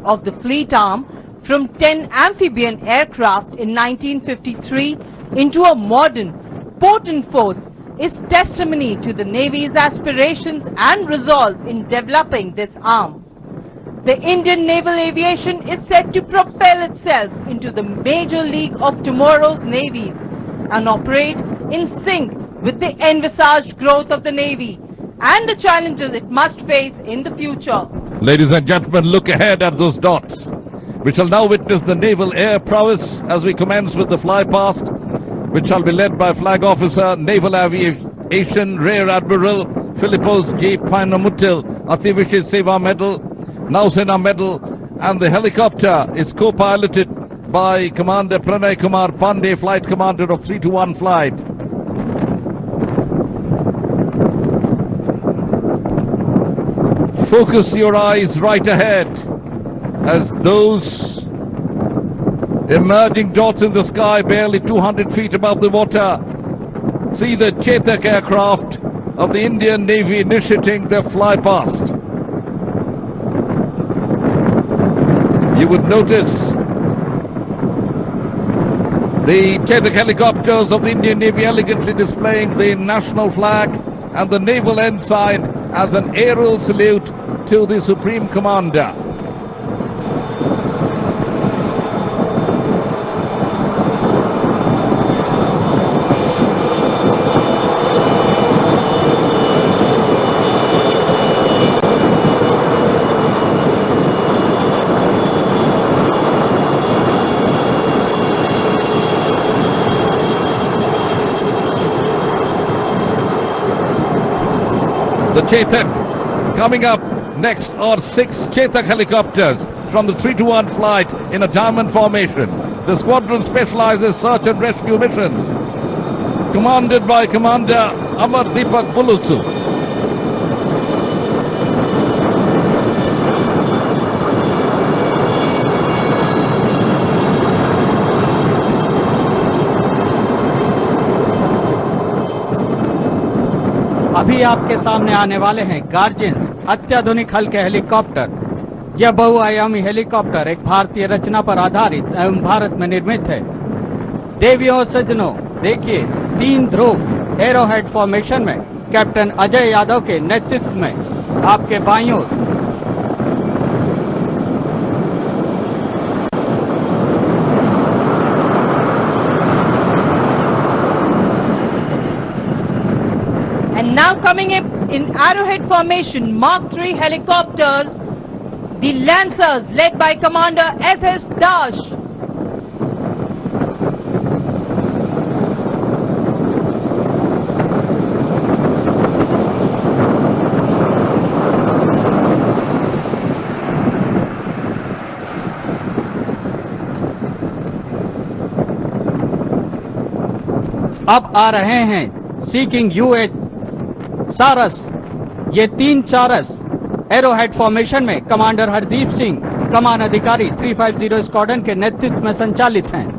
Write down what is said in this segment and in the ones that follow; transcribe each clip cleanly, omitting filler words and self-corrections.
of the fleet arm from 10 amphibian aircraft in 1953 into a modern, potent force is testimony to the Navy's aspirations and resolve in developing this arm. The Indian naval aviation is set to propel itself into the major league of tomorrow's navies and operate in sync with the envisaged growth of the Navy and the challenges it must face in the future. Ladies and gentlemen, look ahead at those dots. We shall now witness the naval air prowess as we commence with the fly past, which shall be led by Flag Officer, Naval Aviation Rear Admiral Philippos G. Painamutil, Ativishi Seva Medal, Nausena Medal, and the helicopter is co-piloted by Commander Pranay Kumar Pandey, Flight Commander of 321 Flight. Focus your eyes right ahead as those emerging dots in the sky barely 200 feet above the water see the Chetak aircraft of the Indian Navy initiating their fly past. You would notice the Chetak helicopters of the Indian Navy elegantly displaying the national flag and the naval ensign as an aerial salute to the Supreme Commander. The Chetak. Coming up next are 6 Chetak helicopters from the 321 flight in a diamond formation. The squadron specializes search and rescue missions, commanded by Commander Amar Deepak Bulusu. अभी आपके सामने आने वाले हैं guardians अत्याधुनिक हल्के helicopter. यह बहुआयामी हेलीकॉप्टर एक भारतीय रचना पर आधारित एवं भारत में निर्मित है। देवियों और सज्जनों, देखिए 3 ध्रुव एरोहेड फॉर्मेशन में कैप्टन अजय यादव के नेतृत्व में आपके बाईं ओर Now coming in arrowhead formation, Mark III helicopters, the Lancers led by Commander S.S. Dash. अब आ रहे हैं सीकिंग UH सारस। ये 3 सारस एरोहेड फॉर्मेशन में कमांडर हरदीप सिंह, कमान अधिकारी 350 स्क्वाड्रन के नेतृत्व में संचालित हैं।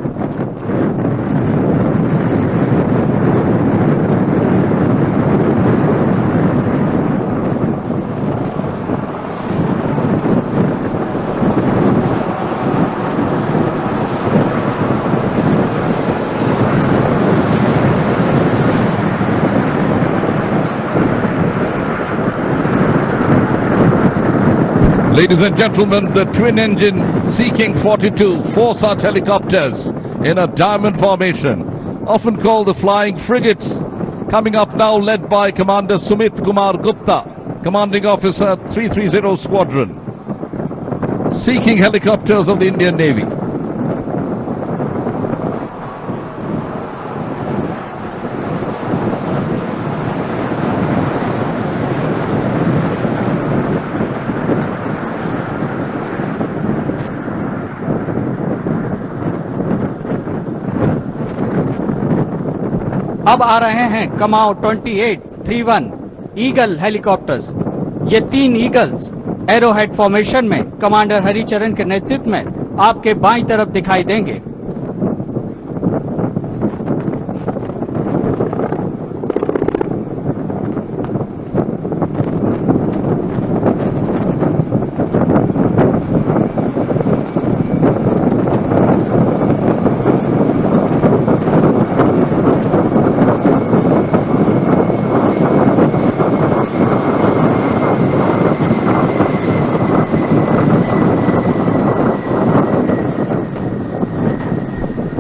Ladies and gentlemen, the twin-engine Sea-King 42, 4 such helicopters in a diamond formation, often called the Flying Frigates, coming up now led by Commander Sumit Kumar Gupta, Commanding Officer 330 Squadron. Sea-King helicopters of the Indian Navy. अब आ रहे हैं कमाओ 2831 eagle helicopters. ये 3 eagles arrowhead formation में commander Haricharan के नेतृत्व में आपके बाईं तरफ दिखाई देंगे।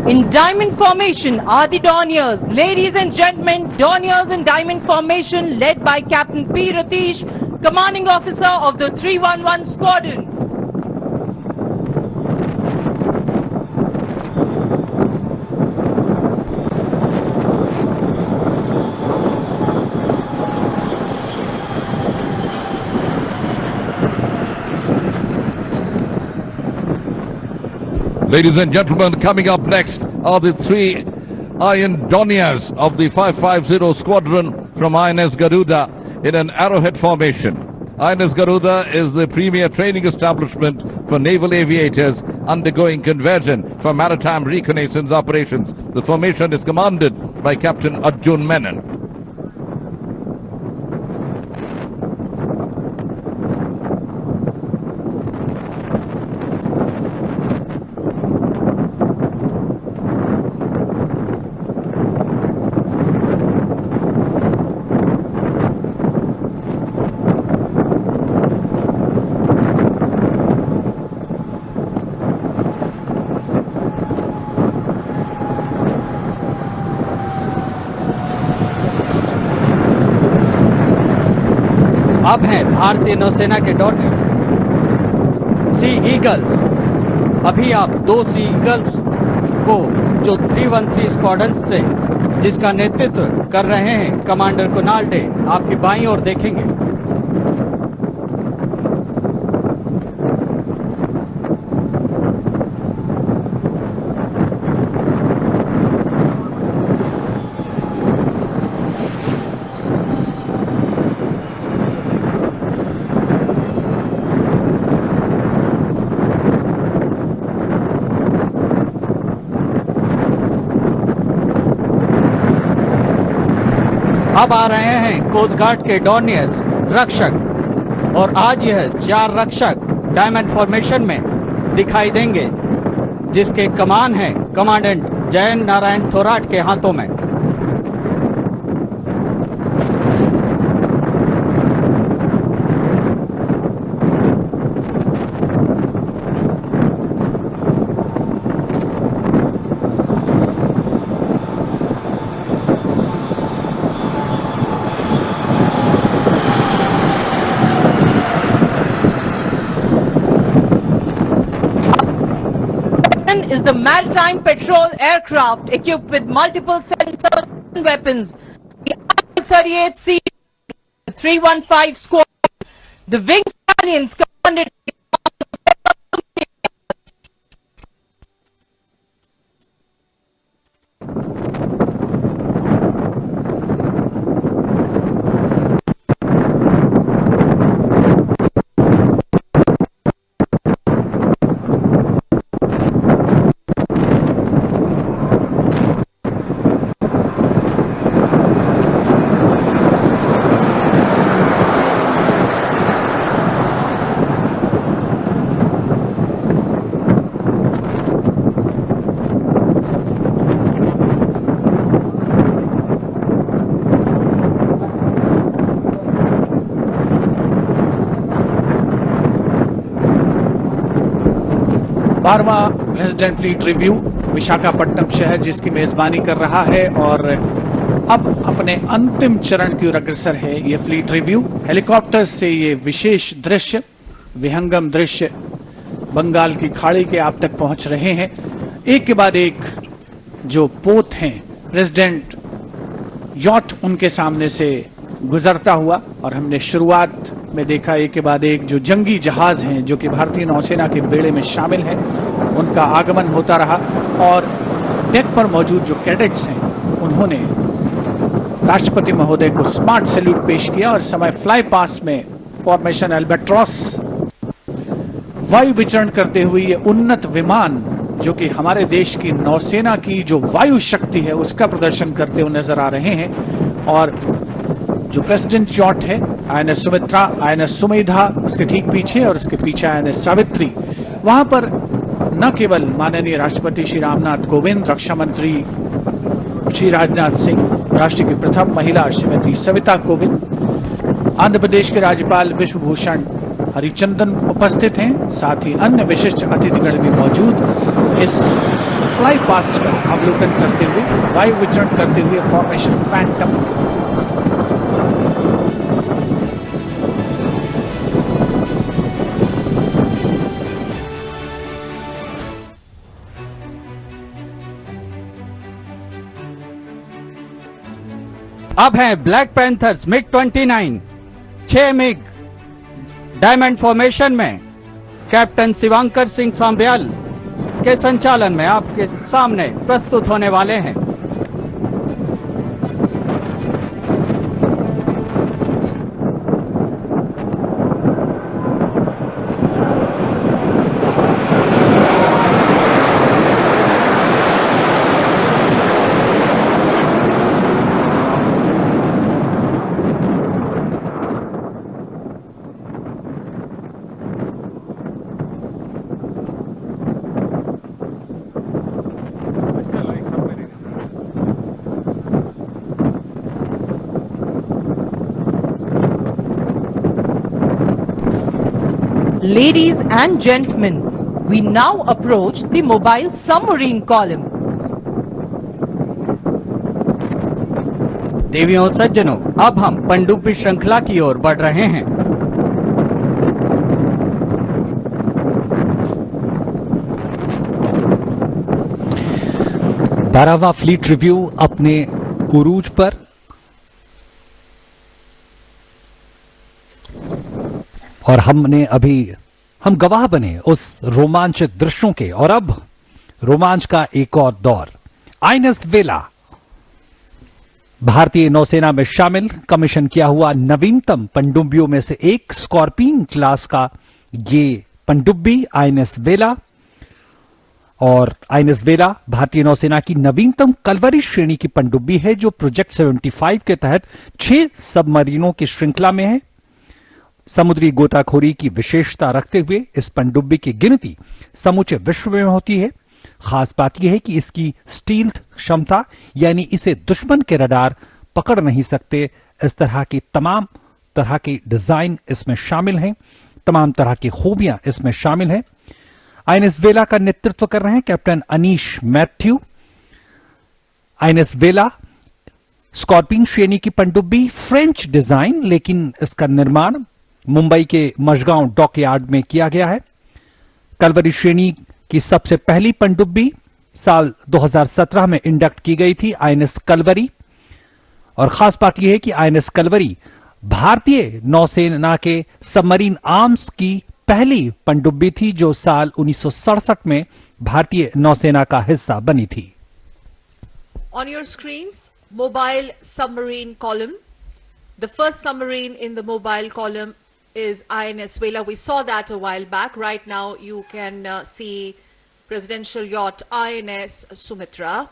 In diamond formation are the Dorniers. Ladies and gentlemen, Dorniers in diamond formation led by Captain P. Ratish, commanding officer of the 311 Squadron. Ladies and gentlemen, coming up next are the 3 Iron Dorniers of the 550 Squadron from INS Garuda in an arrowhead formation. INS Garuda is the premier training establishment for naval aviators undergoing conversion for maritime reconnaissance operations. The formation is commanded by Captain Arjun Menon. अब हैं भारतीय नौसेना के Dornier सी eagles. अभी आप 2 सी eagles को जो 313 squadron से जिसका नेतृत्व कर रहे हैं कमांडर कुणाल डे, आपकी बाईं ओर देखेंगे। अब आ रहे हैं कोस्ट गार्ड के डॉर्नियर्स रक्षक, और आज यह 4 रक्षक डायमंड फॉर्मेशन में दिखाई देंगे, जिसके कमान है कमांडेंट जयंत नारायण थोराट के हाथों में। Is the maritime patrol aircraft equipped with multiple sensors and weapons. The I-38C 315 Squadron, the wing battalions commanded बारहवां प्रेसिडेंट फ्लीट रिव्यू विशाखापट्टनम शहर जिसकी मेजबानी कर रहा है और अब अपने अंतिम चरण की ओर अग्रसर है ये फ्लीट रिव्यू। हेलीकॉप्टर से ये विशेष दृश्य, विहंगम दृश्य बंगाल की खाड़ी के आप तक पहुंच रहे हैं। एक के बाद एक जो पोत हैं प्रेसिडेंट यॉट उनके सामने से गुजरता हुआ, और हमने शुरुआत में देखा एक के बाद एक जो जंगी जहाज हैं जो कि भारतीय नौसेना के बेड़े में शामिल हैं, उनका आगमन होता रहा। और डेक पर मौजूद जो कैडेट्स हैं उन्होंने राष्ट्रपति महोदय को स्मार्ट सैल्यूट पेश किया, और समय फ्लाई पास्ट में फॉर्मेशन एल्बेट्रॉस वायु विचरण करते हुए ये उन्नत विमान जो कि हमारे देश की नौसेना की जो वायु शक्ति है उसका प्रदर्शन करते हुए नजर आ रहे हैं। और जो प्रेसिडेंट यॉट है INS सुमित्रा, INS सुमेधा उसके ठीक पीछे, और उसके पीछे INS सावित्री, वहां पर न केवल माननीय राष्ट्रपति श्री रामनाथ कोविंद, रक्षा मंत्री श्री राजनाथ सिंह, राष्ट्र की प्रथम महिला श्रीमती सविता कोविंद, आंध्र प्रदेश के राज्यपाल विश्वभूषण हरिचंदन उपस्थित हैं, साथ ही अन्य विशिष्ट अतिथिगण भी मौजूद इस फ्लाई पास्ट का अवलोकन करते हुए, वायु विचरण करते हुए फॉर्मेशन फैंटम। अब हैं black panthers MiG 29, 6 MiG diamond formation में कैप्टन शिवांकर सिंह सांब्याल के संचालन में आपके सामने प्रस्तुत होने वाले हैं। Ladies and gentlemen, we now approach the mobile submarine column. देवियों सज्जनों, अब हम पनडुब्बी श्रृंखला की ओर बढ़ रहे हैं। बारहवां फ्लीट रिव्यू अपने उरूज पर और हम गवाह बने उस रोमांचक दृश्यों के, और अब रोमांच का एक और दौर। आईएनएस वेला भारतीय नौसेना में शामिल कमीशन किया हुआ नवीनतम पनडुब्बियों में से एक स्कॉर्पियन क्लास का ये पनडुब्बी आईएनएस वेला, और आईएनएस वेला भारतीय नौसेना की नवीनतम कलवरी श्रेणी की पनडुब्बी है जो प्रोजेक्ट 75 के तहत 6 सबमरीनों की श्रृंखला में है। समुद्री गोताखोरी की विशेषता रखते हुए इस पनडुब्बी की गिनती समूचे विश्व में होती है। खास बात यह है कि इसकी स्टील्थ क्षमता, यानी इसे दुश्मन के रडार पकड़ नहीं सकते, इस तरह की तमाम तरह के डिजाइन इसमें शामिल हैं, तमाम तरह की खूबियां इसमें शामिल हैं। आईएनएस वेला का नेतृत्व कर रहे हैं कैप्टन अनीश मैथ्यू। आईएनएस वेला स्कॉर्पियन श्रेणी की पनडुब्बी, फ्रेंच डिजाइन, लेकिन इसका निर्माण मुंबई के मशगांव डॉकयार्ड में किया गया है। कलवरी श्रेणी की सबसे पहली पनडुब्बी साल 2017 में इंडक्ट की गई थी, आईएनएस कलवरी। और खास बात यह है कि आईएनएस कलवरी भारतीय नौसेना के सबमरीन आर्म्स की पहली पनडुब्बी थी जो साल 1967 में भारतीय नौसेना का हिस्सा बनी थी। On your screens, mobile submarine column. The first submarine in the mobile column is INS Vela. We saw that a while back. Right now you can see presidential yacht INS Sumitra.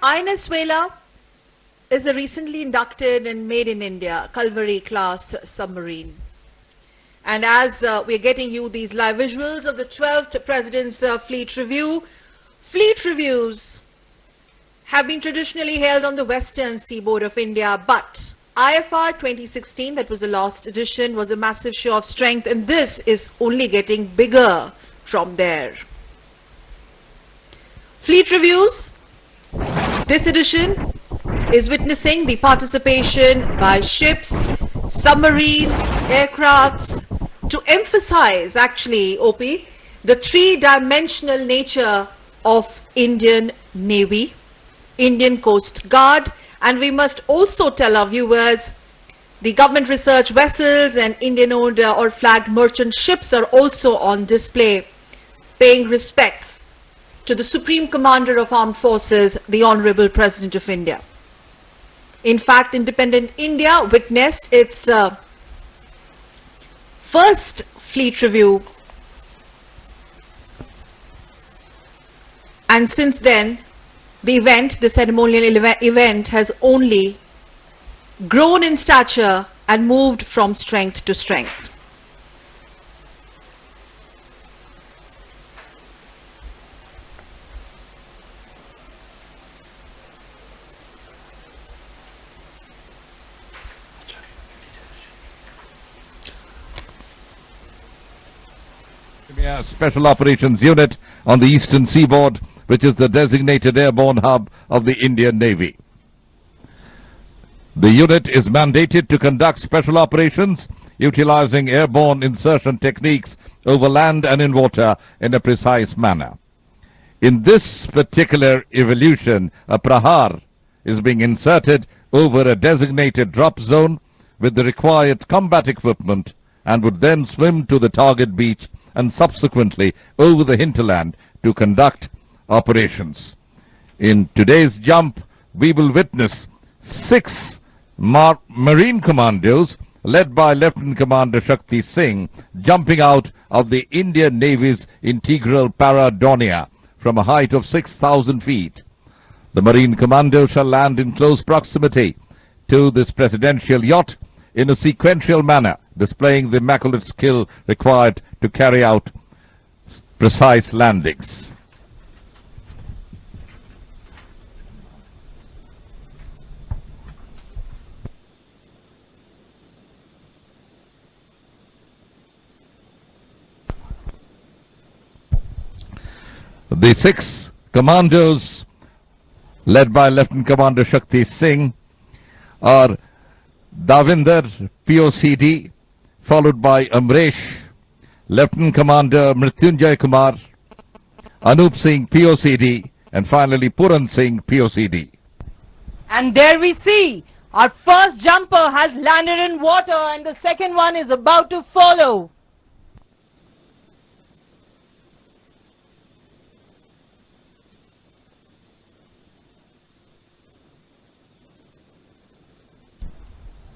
INS Vela is a recently inducted and made in India Kalvari class submarine. And as we're getting you these live visuals of the 12th President's Fleet Review, fleet reviews have been traditionally held on the western seaboard of India, but IFR 2016, that was the last edition, was a massive show of strength, and this is only getting bigger from there. Fleet reviews, this edition is witnessing the participation by ships, submarines, aircrafts, to emphasize actually, OP, the three-dimensional nature of Indian Navy, Indian Coast Guard, and we must also tell our viewers the government research vessels and Indian-owned or flagged merchant ships are also on display, paying respects to the Supreme Commander of Armed Forces, the Honorable President of India. In fact, independent India witnessed its first fleet review, and since then the ceremonial event has only grown in stature and moved from strength to strength. Special Operations Unit on the eastern seaboard, which is the designated airborne hub of the Indian Navy. The unit is mandated to conduct special operations utilizing airborne insertion techniques over land and in water in a precise manner. In this particular evolution, a prahar is being inserted over a designated drop zone with the required combat equipment and would then swim to the target beach and subsequently over the hinterland to conduct operations. In today's jump, we will witness 6 Marine Commandos led by Lieutenant Commander Shakti Singh jumping out of the Indian Navy's integral Paradonia from a height of 6,000 feet. The Marine Commando shall land in close proximity to this presidential yacht in a sequential manner, displaying the immaculate skill required to carry out precise landings. The 6 commandos led by Lieutenant Commander Shakti Singh are Davinder, POCD, followed by Amresh, Lieutenant Commander Mrityunjay Kumar, Anup Singh, POCD, and finally Puran Singh, POCD. And there we see our first jumper has landed in water and the second one is about to follow.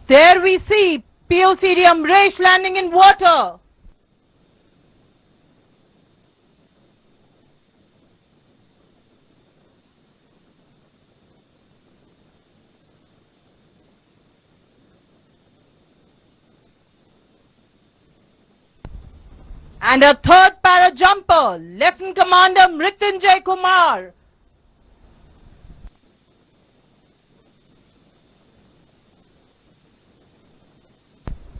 There we see POCD Amresh landing in water. And a third para jumper, Lieutenant Commander Mrityunjay Kumar.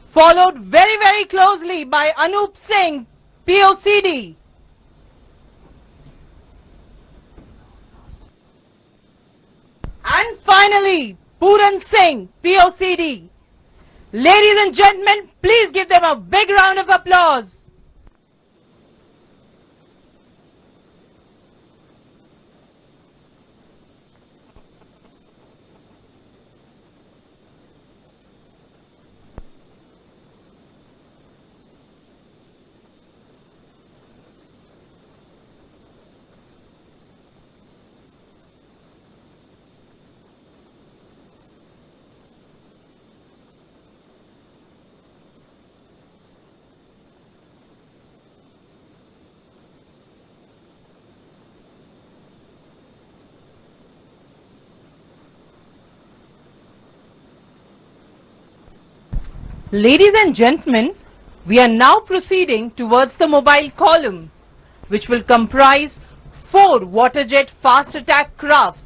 Followed very closely by Anup Singh, POCD. And finally, Puran Singh, POCD. Ladies and gentlemen, please give them a big round of applause. Ladies and gentlemen, we are now proceeding towards the mobile column, which will comprise 4 waterjet fast attack craft.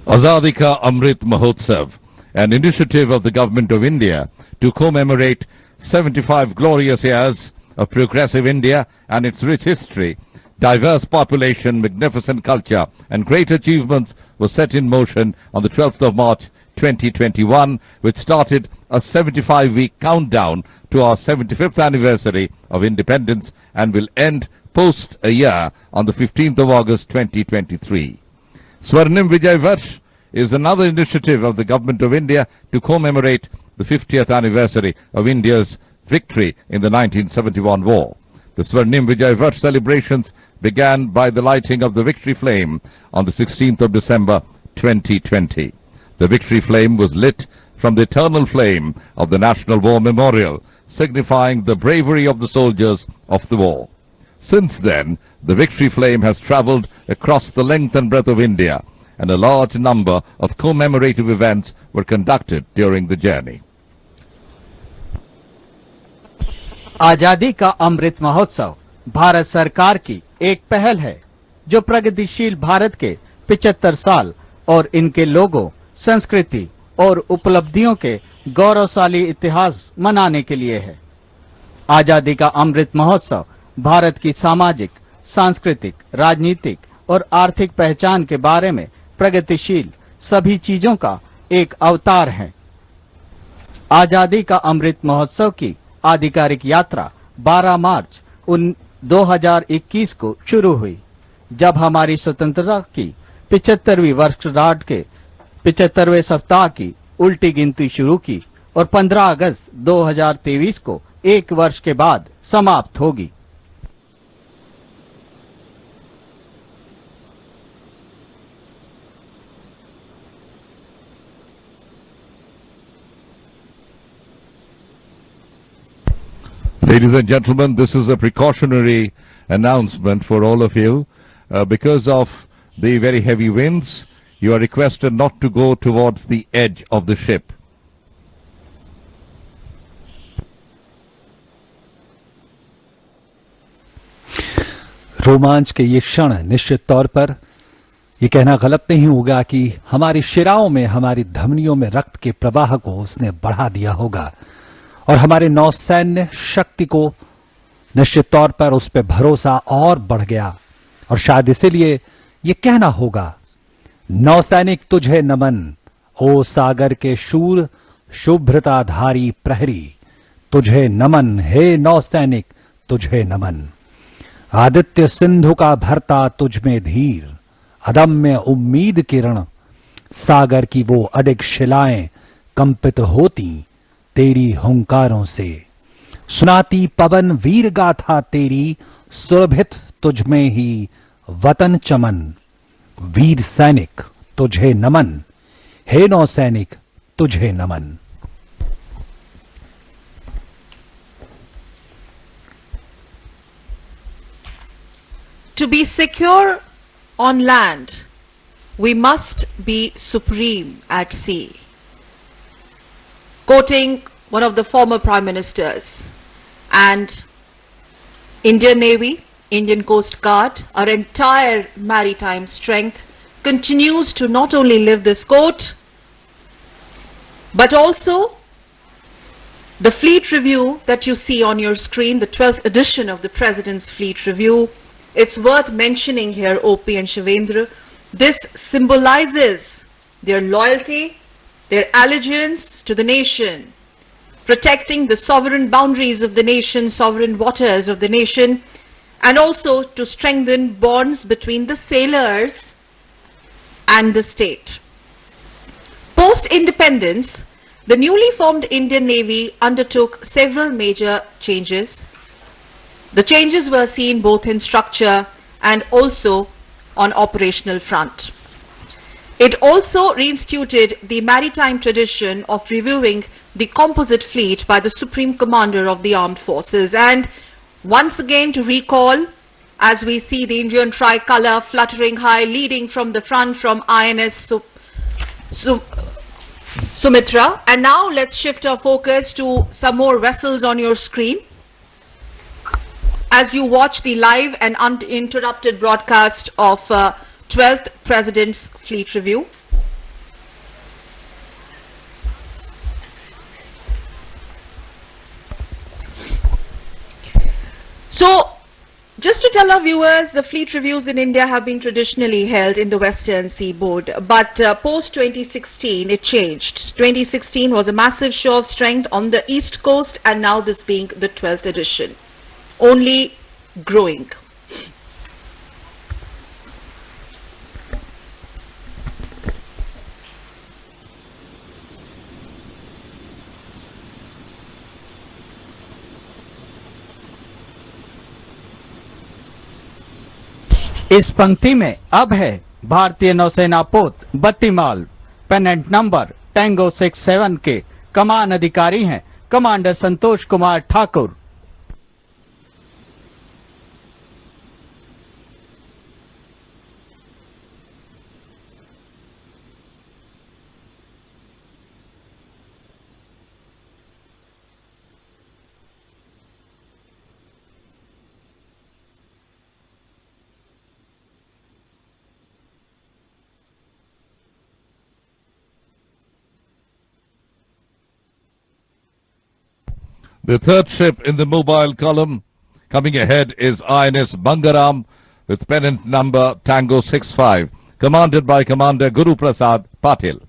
Azadi Ka Amrit Mahotsav, an initiative of the Government of India to commemorate 75 glorious years of progressive India and its rich history, diverse population, magnificent culture and great achievements was set in motion on the 12th of March 2021, which started a 75-week countdown to our 75th anniversary of independence and will end post a year on the 15th of August 2023. Swarnim Vijay Varsh is another initiative of the Government of India to commemorate the 50th anniversary of India's victory in the 1971 war. The Swarnim Vijay Varsh celebrations began by the lighting of the victory flame on the 16th of December 2020. The victory flame was lit from the eternal flame of the National War Memorial, signifying the bravery of the soldiers of the war. Since then, the victory flame has travelled across the length and breadth of India, and a large number of commemorative events were conducted during the journey. आजादी का अमृत महोत्सव भारत सरकार की एक पहल है जो प्रगतिशील भारत के 75 साल और इनके लोगों, संस्कृति और उपलब्धियों के गौरवशाली इतिहास मनाने के लिए है। आजादी का अमृत महोत्सव भारत की सामाजिक, सांस्कृतिक, राजनीतिक और आर्थिक पहचान के बारे में प्रगतिशील सभी चीजों का एक अवतार है। आजादी का अमृत महोत्सव की आधिकारिक यात्रा 12 मार्च 2021 को शुरू हुई, जब हमारी स्वतंत्रता की 75वीं वर्षगांठ के 75वें सप्ताह की उल्टी गिनती शुरू की और 15 अगस्त 2023 को एक वर्ष के बाद समाप्त होगी। Ladies and gentlemen, this is a precautionary announcement for all of you. Because of the very heavy winds, you are requested not to go towards the edge of the ship. रोमांच के ये क्षण निश्चित तौर पर ये कहना गलत नहीं होगा कि हमारी शिराओं में, हमारी धमनियों में रक्त के प्रवाह को उसने बढ़ा दिया होगा और हमारे नौसैन्य शक्ति को निश्चित तौर पर उस पर भरोसा और बढ़ गया। और शायद इसीलिए ये कहना होगा, नौसैनिक तुझे नमन, ओ सागर के शूर शुभ्रताधारी प्रहरी, तुझे नमन, हे नौसैनिक तुझे नमन। आदित्य सिंधु का भरता तुझ में धीर, अदम्य उम्मीद किरण, सागर की वो अडिग शिलाएं कंपित होती तेरी हुंकारों से। सुनाती पवन वीर गाथा तेरी, सुरभित तुझ में ही वतन चमन। वीर सैनिक तुझे नमन, हे नौसैनिक तुझे नमन। To be secure on land, we must be supreme at sea. Quoting one of the former prime ministers, and Indian Navy, Indian Coast Guard, our entire maritime strength continues to not only live this quote, but also the fleet review that you see on your screen, the 12th edition of the President's Fleet Review. It's worth mentioning here, OP and Shivendra, this symbolizes their loyalty, their allegiance to the nation, protecting the sovereign boundaries of the nation, sovereign waters of the nation, and also to strengthen bonds between the sailors and the state. Post-independence, the newly formed Indian Navy undertook several major changes. The changes were seen both in structure and also on operational front. It also reinstituted the maritime tradition of reviewing the composite fleet by the Supreme Commander of the Armed Forces. And once again, to recall, as we see the Indian tricolour fluttering high, leading from the front from INS Sumitra. And now let's shift our focus to some more vessels on your screen as you watch the live and uninterrupted broadcast of 12th President's Fleet Review. So, just to tell our viewers, the fleet reviews in India have been traditionally held in the Western Seaboard, but post-2016 it changed. 2016 was a massive show of strength on the East Coast, and now this being the 12th edition, only growing. इस पंक्ति में अब है भारतीय नौसेना पोत बत्तीमाल pennant number tango 67 के कमान अधिकारी हैं commander Santosh Kumar Thakur. The third ship in the mobile column coming ahead is INS Bangaram with pennant number Tango 65, commanded by Commander Guru Prasad Patil.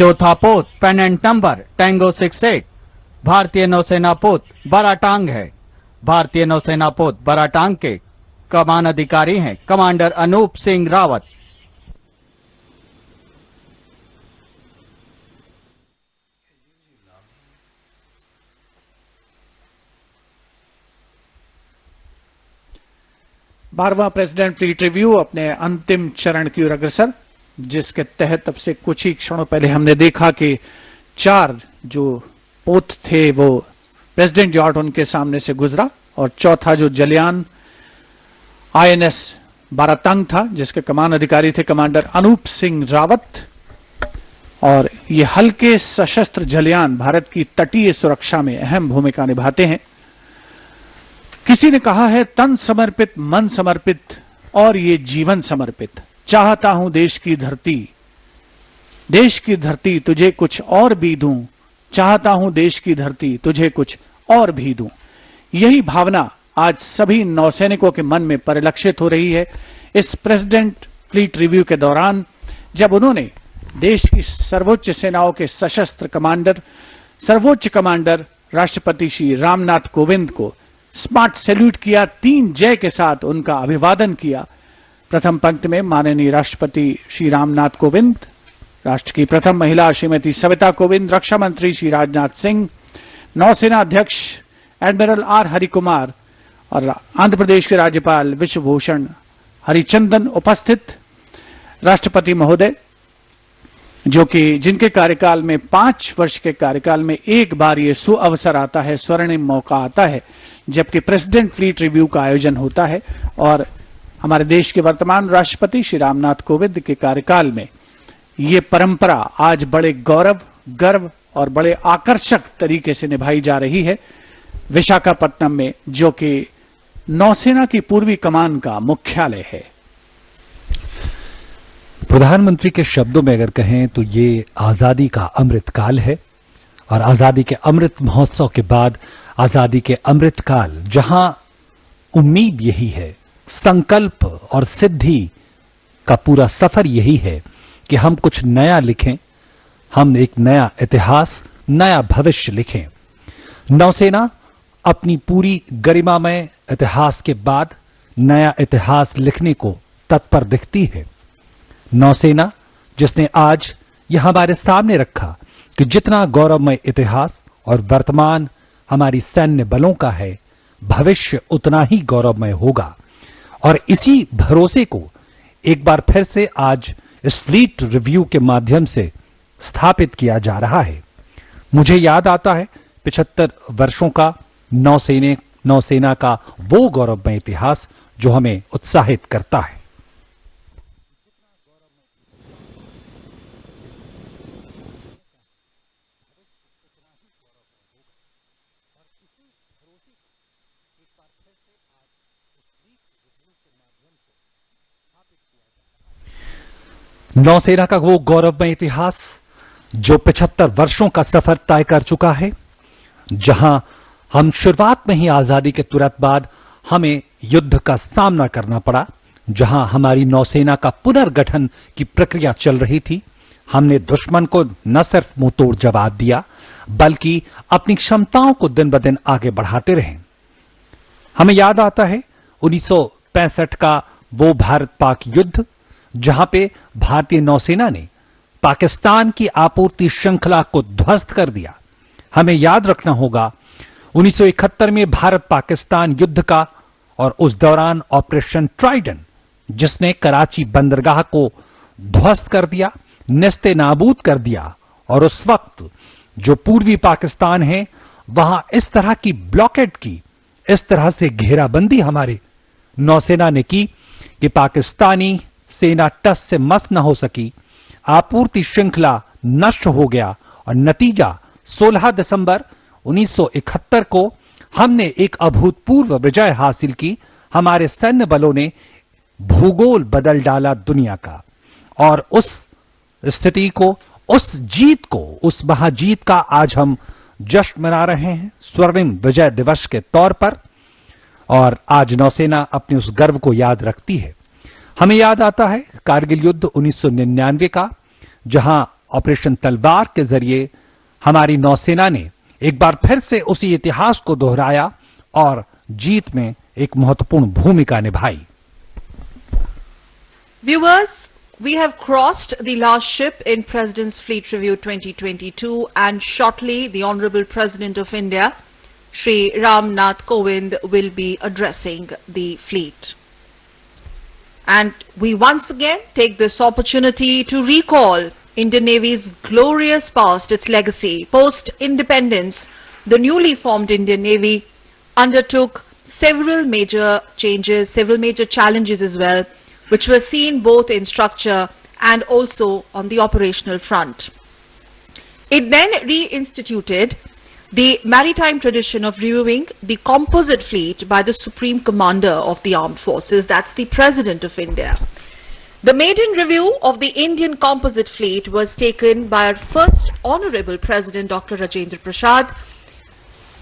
चौथा पोत पेनेंट नंबर टैंगो 68 भारतीय नौसेना पोत बराटांग है। भारतीय नौसेना पोत बराटांग के कमान अधिकारी हैं कमांडर अनूप सिंह रावत। बारहवां प्रेसिडेंट फ्लीट रिव्यू अपने अंतिम चरण की ओर अग्रसर, जिसके तहत अब से कुछ ही क्षणों पहले हमने देखा कि 4 जो पोत थे वो प्रेसिडेंट यॉर्ड उनके सामने से गुजरा और चौथा जो जलियान आईएनएस बारातंग था जिसके कमान अधिकारी थे कमांडर अनूप सिंह रावत। और ये हल्के सशस्त्र जलियान भारत की तटीय सुरक्षा में अहम भूमिका निभाते हैं। किसी ने कहा है तन समर्पित मन समर्पित और ये जीवन समर्पित। चाहता हूं देश की धरती तुझे कुछ और भी दूं, चाहता हूं देश की धरती तुझे कुछ और भी दूं। यही भावना आज सभी नौसैनिकों के मन में परिलक्षित हो रही है इस प्रेसिडेंट फ्लीट रिव्यू के दौरान, जब उन्होंने देश की सर्वोच्च सेनाओं के सशस्त्र कमांडर सर्वोच्च कमांडर राष्ट्रपति श्री रामनाथ कोविंद को स्मार्ट सैल्यूट किया, 3 जय के साथ उनका अभिवादन किया। प्रथम पंक्ति में माननीय राष्ट्रपति श्री रामनाथ कोविंद, राष्ट्र की प्रथम महिला श्रीमती सविता कोविंद, रक्षा मंत्री श्री राजनाथ सिंह, नौसेना अध्यक्ष एडमिरल आर हरिकुमार और आंध्र प्रदेश के राज्यपाल विश्वभूषण हरिचंदन उपस्थित। राष्ट्रपति महोदय जो कि जिनके कार्यकाल में 5 वर्ष के कार्यकाल में एक बार ये सुअवसर आता है, स्वर्णिम मौका आता है जबकि प्रेसिडेंट फ्लीट रिव्यू का आयोजन होता है। और हमारे देश के वर्तमान राष्ट्रपति श्री रामनाथ कोविंद के कार्यकाल में ये परंपरा आज बड़े गौरव, गर्व और बड़े आकर्षक तरीके से निभाई जा रही है विशाखापट्टनम में, जो कि नौसेना की पूर्वी कमान का मुख्यालय है। प्रधानमंत्री के शब्दों में अगर कहें तो ये आजादी का अमृत काल है और आजादी के अमृत महोत्सव के बाद आजादी के अमृत काल, जहां उम्मीद यही है, संकल्प और सिद्धि का पूरा सफर यही है कि हम कुछ नया लिखें, हम एक नया इतिहास, नया भविष्य लिखें। नौसेना अपनी पूरी गरिमामय इतिहास के बाद नया इतिहास लिखने को तत्पर दिखती है। नौसेना जिसने आज यह हमारे सामने रखा कि जितना गौरवमय इतिहास और वर्तमान हमारी सैन्य बलों का है, भविष्य उतना ही गौरवमय होगा। और इसी भरोसे को एक बार फिर से आज इस फ्लीट रिव्यू के माध्यम से स्थापित किया जा रहा है। मुझे याद आता है 75 वर्षों का नौसेना का वो गौरवमय इतिहास जो हमें उत्साहित करता है। नौसेना का वो गौरवमय इतिहास जो 75 वर्षों का सफर तय कर चुका है, जहां हम शुरुआत में ही आजादी के तुरंत बाद हमें युद्ध का सामना करना पड़ा, जहां हमारी नौसेना का पुनर्गठन की प्रक्रिया चल रही थी। हमने दुश्मन को न सिर्फ मुंहतोड़ जवाब दिया बल्कि अपनी क्षमताओं को दिन ब दिन आगे बढ़ाते रहे। हमें याद आता है 1965 का वो भारत पाक युद्ध, जहां पे भारतीय नौसेना ने पाकिस्तान की आपूर्ति श्रृंखला को ध्वस्त कर दिया। हमें याद रखना होगा 1971 में भारत पाकिस्तान युद्ध का और उस दौरान ऑपरेशन ट्राइडन, जिसने कराची बंदरगाह को ध्वस्त कर दिया, नेस्ते नाबूद कर दिया। और उस वक्त जो पूर्वी पाकिस्तान है वहां इस तरह की ब्लॉकेड की, इस तरह से घेराबंदी हमारे नौसेना ने की कि पाकिस्तानी सेना टस से मस न हो सकी, आपूर्ति श्रृंखला नष्ट हो गया और नतीजा 16 दिसंबर 1971 को हमने एक अभूतपूर्व विजय हासिल की। हमारे सैन्य बलों ने भूगोल बदल डाला दुनिया का, और उस स्थिति को, उस जीत को, उस महाजीत का आज हम जश्न मना रहे हैं स्वर्णिम विजय दिवस के तौर पर। और आज नौसेना अपने उस गर्व को याद रखती है। हमें याद आता है कारगिल युद्ध 1999 का, जहां ऑपरेशन तलवार के जरिए हमारी नौसेना ने एक बार फिर से उसी इतिहास को दोहराया और जीत में एक महत्वपूर्ण भूमिका निभाई। Viewers, we have crossed the last ship in President's Fleet Review 2022, and shortly the Honorable President of India, Shri Nath Kovind, will be addressing the fleet. And we once again take this opportunity to recall Indian Navy's glorious past, its legacy. Post-independence, the newly formed Indian Navy undertook several major changes, several major challenges as well, which were seen both in structure and also on the operational front. It then reinstituted the maritime tradition of reviewing the composite fleet by the Supreme Commander of the Armed Forces, that's the President of India. The maiden review of the Indian composite fleet was taken by our first Honorable President, Dr. Rajendra Prasad,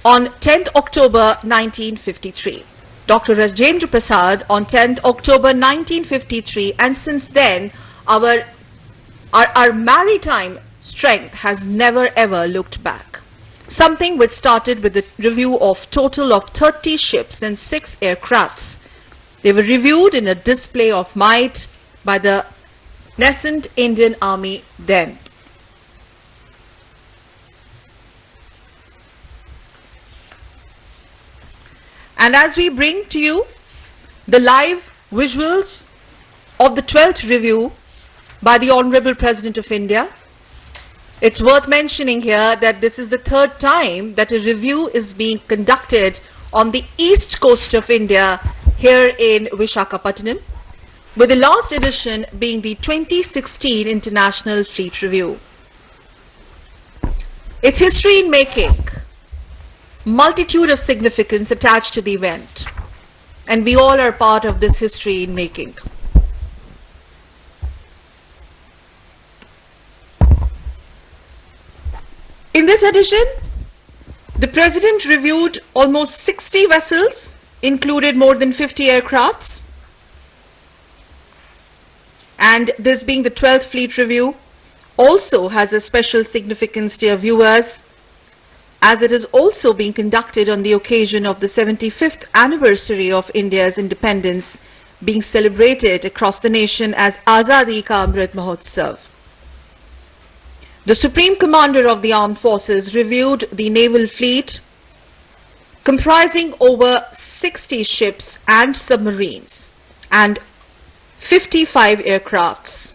on 10th October 1953. Dr. Rajendra Prasad on 10th October 1953, and since then our maritime strength has never ever looked back. Something which started with the review of total of 30 ships and 6 aircrafts. They were reviewed in a display of might by the nascent Indian Army then. And as we bring to you the live visuals of the 12th review by the Honorable President of India, it's worth mentioning here that this is the third time that a review is being conducted on the east coast of India here in Visakhapatnam, with the last edition being the 2016 International Fleet Review. It's history in making, multitude of significance attached to the event, and we all are part of this history in making. In this edition, the President reviewed almost 60 vessels, included more than 50 aircrafts. And this being the 12th Fleet Review also has a special significance, dear viewers, as it is also being conducted on the occasion of the 75th anniversary of India's independence, being celebrated across the nation as Azadi Ka Amrit Mahotsav. The Supreme Commander of the Armed Forces reviewed the naval fleet, comprising over 60 ships and submarines and 55 aircrafts.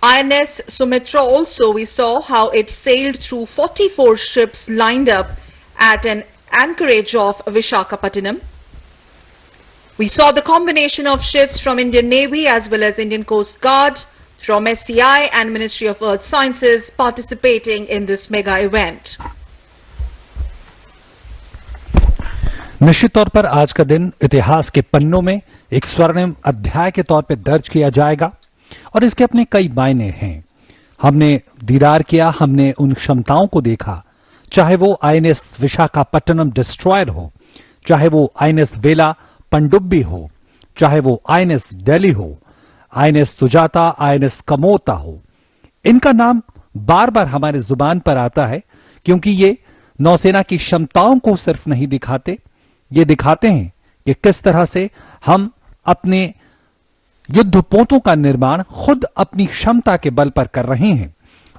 INS Sumitra also, we saw how it sailed through 44 ships lined up at an anchorage of Visakhapatnam. We saw the combination of ships from Indian Navy as well as Indian Coast Guard, from SCI and Ministry of Earth Sciences participating in this mega event. निश्चित तौर पर आज का दिन इतिहास के पन्नों में एक स्वर्णिम अध्याय के तौर पर दर्ज किया जाएगा और इसके अपने कई मायने हैं। हमने दीदार किया, हमने उन क्षमताओं को देखा, चाहे वो आईएनएस विशाखापट्टनम डिस्ट्रॉयर हो, चाहे वो आईएनएस वेला पनडुब्बी हो, चाहे वो आईएनएस दिल्ली हो, आईएनएस सुजाता, आईएनएस कमोता हो। इनका नाम बार बार हमारे जुबान पर आता है क्योंकि ये नौसेना की क्षमताओं को सिर्फ नहीं दिखाते, ये दिखाते हैं कि किस तरह से हम अपने युद्धपोतों का निर्माण खुद अपनी क्षमता के बल पर कर रहे हैं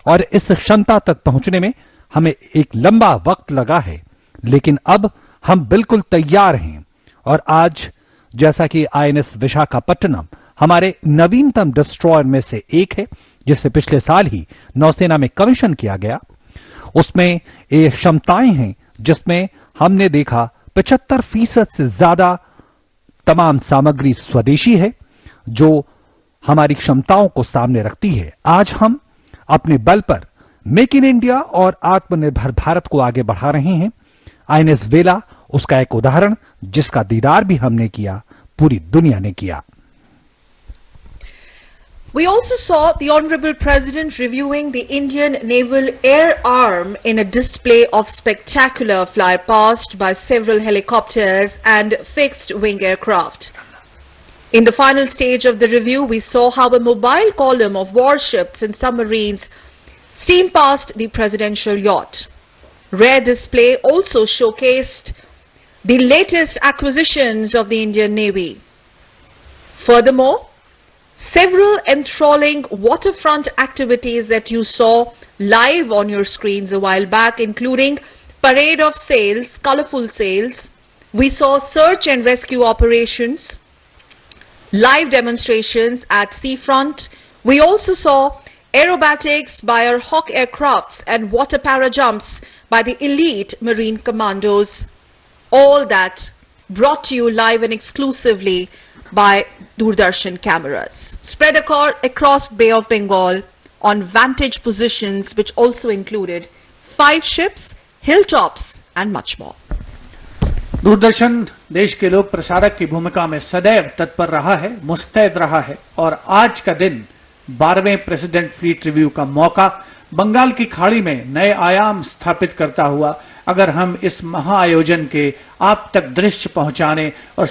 और इस क्षमता तक पहुंचने में हमें एक लंबा वक्त लगा है, लेकिन अब हम बिल्कुल तैयार हैं। और आज जैसा कि आईएनएस विशाखापट्टनम हमारे नवीनतम डिस्ट्रॉयर में से एक है, जिसे पिछले साल ही नौसेना में कमीशन किया गया, उसमें ये क्षमताएं हैं जिसमें हमने देखा 75% से ज्यादा तमाम सामग्री स्वदेशी है, जो हमारी क्षमताओं को सामने रखती है। आज हम अपने बल पर मेक इन इंडिया और आत्मनिर्भर भारत को आगे बढ़ा रहे हैं। आईएनएस वेला उसका एक उदाहरण, जिसका दीदार भी हमने किया, पूरी दुनिया ने किया। We also saw the Honorable President reviewing the Indian Naval Air Arm in a display of spectacular flypast by several helicopters and fixed-wing aircraft. In the final stage of the review, we saw how a mobile column of warships and submarines steamed past the presidential yacht. Rare display also showcased the latest acquisitions of the Indian Navy. Furthermore, several enthralling waterfront activities that you saw live on your screens a while back, including parade of sails, colorful sails. We saw search and rescue operations, live demonstrations at seafront. We also saw aerobatics by our Hawk aircrafts and water para jumps by the elite marine commandos. All that brought to you live and exclusively by Doordarshan cameras, spread across Bay of Bengal on vantage positions, which also included 5 ships, hilltops and much more. Doordarshan देश के लोक प्रसारक की भूमिका में सदैव तत्पर रहा है, मुस्तैद रहा है, और आज का दिन 12वें प्रेसिडेंट फ्लीट रिव्यू का मौका बंगाल की खाड़ी में नए आयाम स्थापित करता हुआ, अगर हम इस महाआयोजन के आप तक दृश्य पहुंचाने और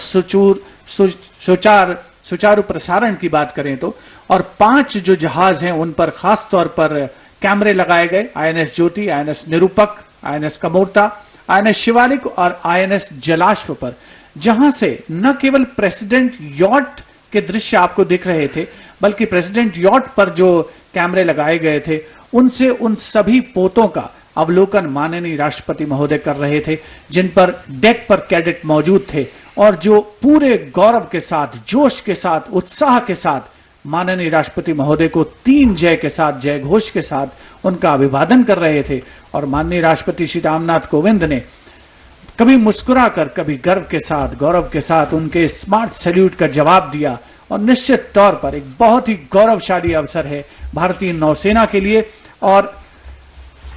सुचारू प्रसारण की बात करें तो, और 5 जो जहाज हैं उन पर खास तौर पर कैमरे लगाए गए, INS Jyoti, INS Nirupak, INS Kamorta, INS Shivalik और आईएनएस जलाश्व पर, जहां से न केवल प्रेसिडेंट यॉट के दृश्य आपको दिख रहे थे, बल्कि प्रेसिडेंट यॉट पर जो कैमरे लगाए गए थे उनसे उन सभी पोतों का अवलोकन माननीय राष्ट्रपति महोदय कर रहे थे, जिन पर डेक पर कैडेट मौजूद थे और जो पूरे गौरव के साथ, जोश के साथ, उत्साह के साथ माननीय राष्ट्रपति महोदय को 3 जय के साथ, जय घोष के साथ उनका अभिवादन कर रहे थे। और माननीय राष्ट्रपति श्री नाथ कोविंद ने कभी मुस्कुराकर, कभी गर्व के साथ, गौरव के साथ उनके स्मार्ट सैल्यूट का जवाब दिया। और निश्चित तौर पर एक बहुत ही गौरवशाली अवसर है भारतीय नौसेना के लिए। और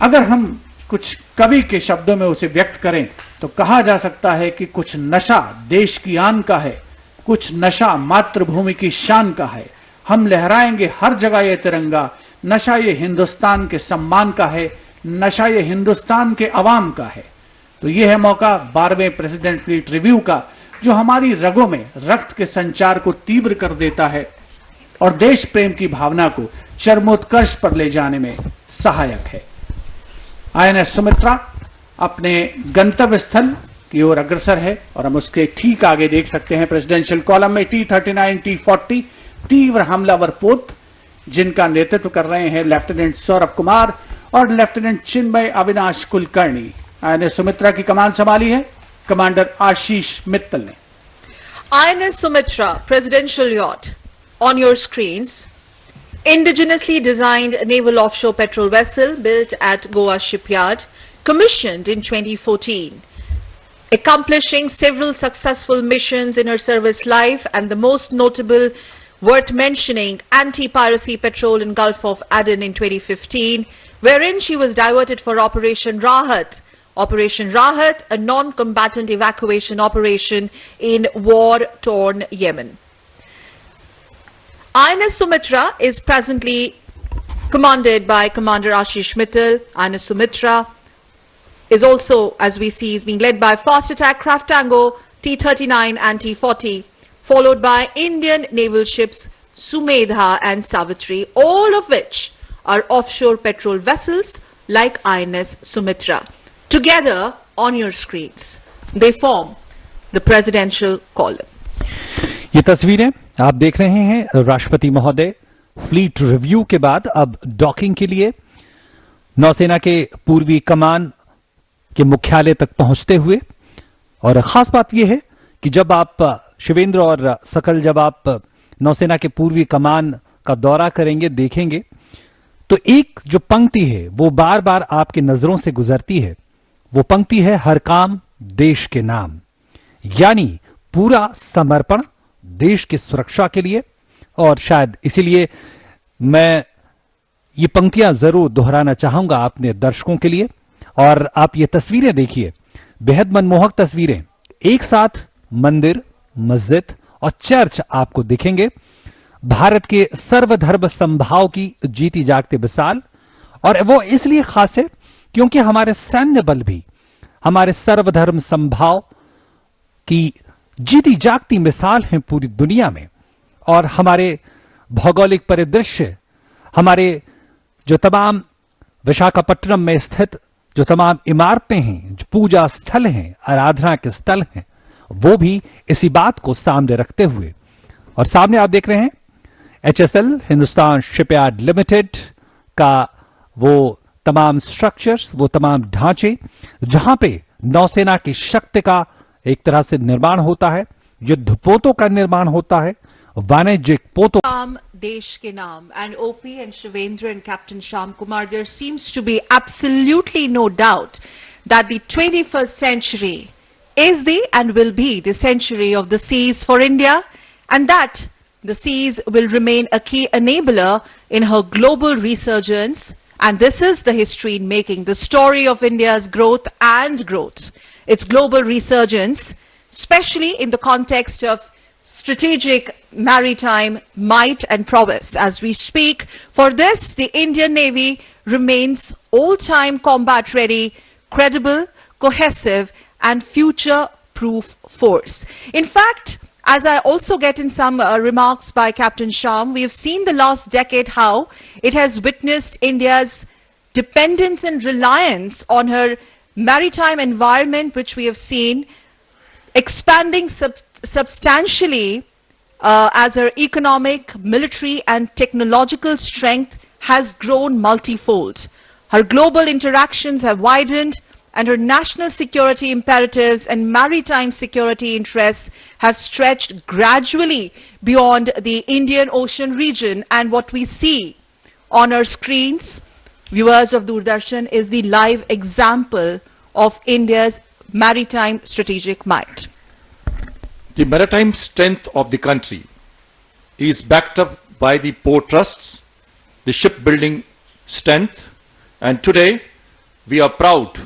अगर हम कुछ कवि के शब्दों में उसे व्यक्त करें तो कहा जा सकता है कि कुछ नशा देश की आन का है, कुछ नशा मातृभूमि की शान का है। हम लहराएंगे हर जगह ये तिरंगा, नशा ये हिंदुस्तान के सम्मान का है, नशा ये हिंदुस्तान के अवाम का है। तो ये है मौका 12वें प्रेसिडेंट फ्लीट रिव्यू का, जो हमारी रगों में रक्त के संचार को तीव्र कर देता है और देश प्रेम की भावना को चरमोत्कर्ष पर ले जाने में सहायक है। आईएनएस सुमित्रा अपने गंतव्य स्थल की ओर अग्रसर है और हम उसके ठीक आगे देख सकते हैं प्रेसिडेंशियल कॉलम में T-39, T-40 तीव्र हमलावर पोत, जिनका नेतृत्व कर रहे हैं लेफ्टिनेंट सौरभ कुमार और लेफ्टिनेंट चिन्मय अविनाश कुलकर्णी। आईएनएस सुमित्रा की कमान संभाली है कमांडर आशीष मित्तल ने। INS Sumitra presidential yacht on your screens, indigenously designed naval offshore petrol vessel built at Goa shipyard, commissioned in 2014, accomplishing several successful missions in her service life, and the most notable worth mentioning anti-piracy patrol in Gulf of Aden in 2015, wherein she was diverted for Operation Rahat. Operation Rahat, a non-combatant evacuation operation in war-torn Yemen. INS Sumitra is presently commanded by Commander Ashish Mittal. INS Sumitra is also, as we see, is being led by fast attack craft Tango, T-39 and T-40, followed by Indian naval ships Sumedha and Savitri, all of which are offshore petrol vessels like INS Sumitra. Together on your screens, they form the presidential column. ये तस्वीरें आप देख रहे हैं राष्ट्रपति महोदय fleet review के बाद अब डॉकिंग के लिए नौसेना के पूर्वी कमान के मुख्यालय तक पहुंचते हुए। और खास बात यह है कि जब आप शिवेंद्र और सकल, जब आप नौसेना के पूर्वी कमान का दौरा करेंगे, देखेंगे तो एक जो पंक्ति है वो बार बार आपकी नजरों से गुजरती है, वो पंक्ति है हर काम देश के नाम, यानी पूरा समर्पण देश की सुरक्षा के लिए। और शायद इसीलिए मैं ये पंक्तियां जरूर दोहराना चाहूंगा अपने दर्शकों के लिए। और आप ये तस्वीरें देखिए, बेहद मनमोहक तस्वीरें, एक साथ मंदिर, मस्जिद और चर्च आपको दिखेंगे। भारत के सर्वधर्म समभाव की जीती जागती मिसाल, और वो इसलिए खास है क्योंकि हमारे सैन्य बल भी हमारे सर्वधर्म समभाव की जीती जागती मिसाल हैं पूरी दुनिया में। और हमारे भौगोलिक परिदृश्य, हमारे जो तमाम विशाखापट्टनम में स्थित जो तमाम इमारतें हैं, जो पूजा स्थल हैं, आराधना के स्थल हैं, वो भी इसी बात को सामने रखते हुए। और सामने आप देख रहे हैं HSL हिंदुस्तान शिपयार्ड लिमिटेड का वो तमाम स्ट्रक्चर्स, वो तमाम ढांचे जहां पे नौसेना की शक्ति का एक तरह से निर्माण होता है, युद्धपोतों का निर्माण होता है, वाणिज्यिक पोतों। Desh ke naam, and OP and Shivendra and Captain Shyam Kumar, there seems to be absolutely no doubt that the 21st century is the and will be the century of the seas for India, and that the seas will remain a key enabler in her global resurgence. And this is the history in making, the story of India's growth, its global resurgence, especially in the context of strategic maritime might and prowess. As we speak, for this, the Indian Navy remains all-time combat ready, credible, cohesive, and future-proof force. In fact, as I also get in some remarks by Captain Shyam, we have seen the last decade how it has witnessed India's dependence and reliance on her maritime environment, which we have seen expanding substantially as her economic, military and technological strength has grown multifold. Her global interactions have widened, and her national security imperatives and maritime security interests have stretched gradually beyond the Indian Ocean region. And what we see on our screens, viewers of Doordarshan, is the live example of India's maritime strategic might. The maritime strength of the country is backed up by the port trusts, the shipbuilding strength, and today we are proud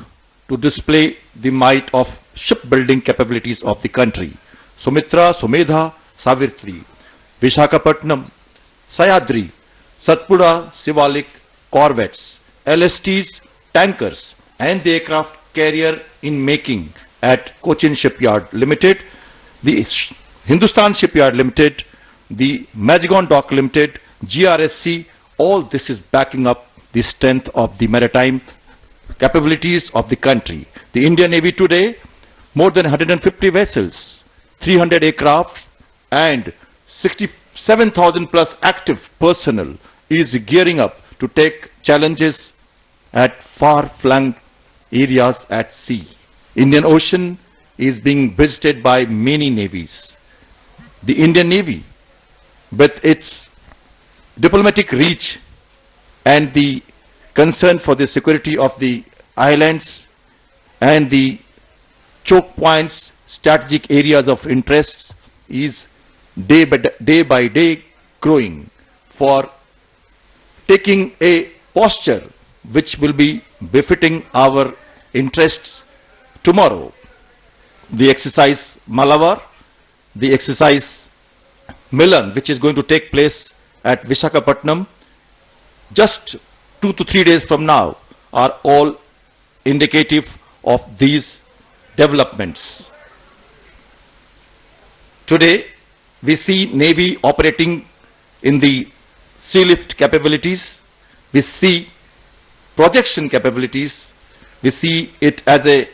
to display the might of shipbuilding capabilities of the country. Sumitra, Sumedha, Savitri, Vishakhapatnam, Sayadri, Satpura, Sivalik, corvettes, LSTs, tankers, and the aircraft carrier in making at Cochin Shipyard Limited, the Hindustan Shipyard Limited, the Mazagon Dock Limited, GRSC, all this is backing up the strength of the maritime capabilities of the country. The Indian Navy today, more than 150 vessels, 300 aircraft, and 67,000 plus active personnel is gearing up to take challenges at far-flung areas at sea. Indian Ocean is being visited by many navies. The Indian Navy, with its diplomatic reach and the concern for the security of the islands and the choke points, strategic areas of interest, is day by day growing for taking a posture which will be befitting our interests tomorrow. The exercise Malabar, the exercise Milan, which is going to take place at Vishakhapatnam just 2 to 3 days from now, are all indicative of these developments. Today, we see Navy operating in the sea lift capabilities, we see projection capabilities, we see it as a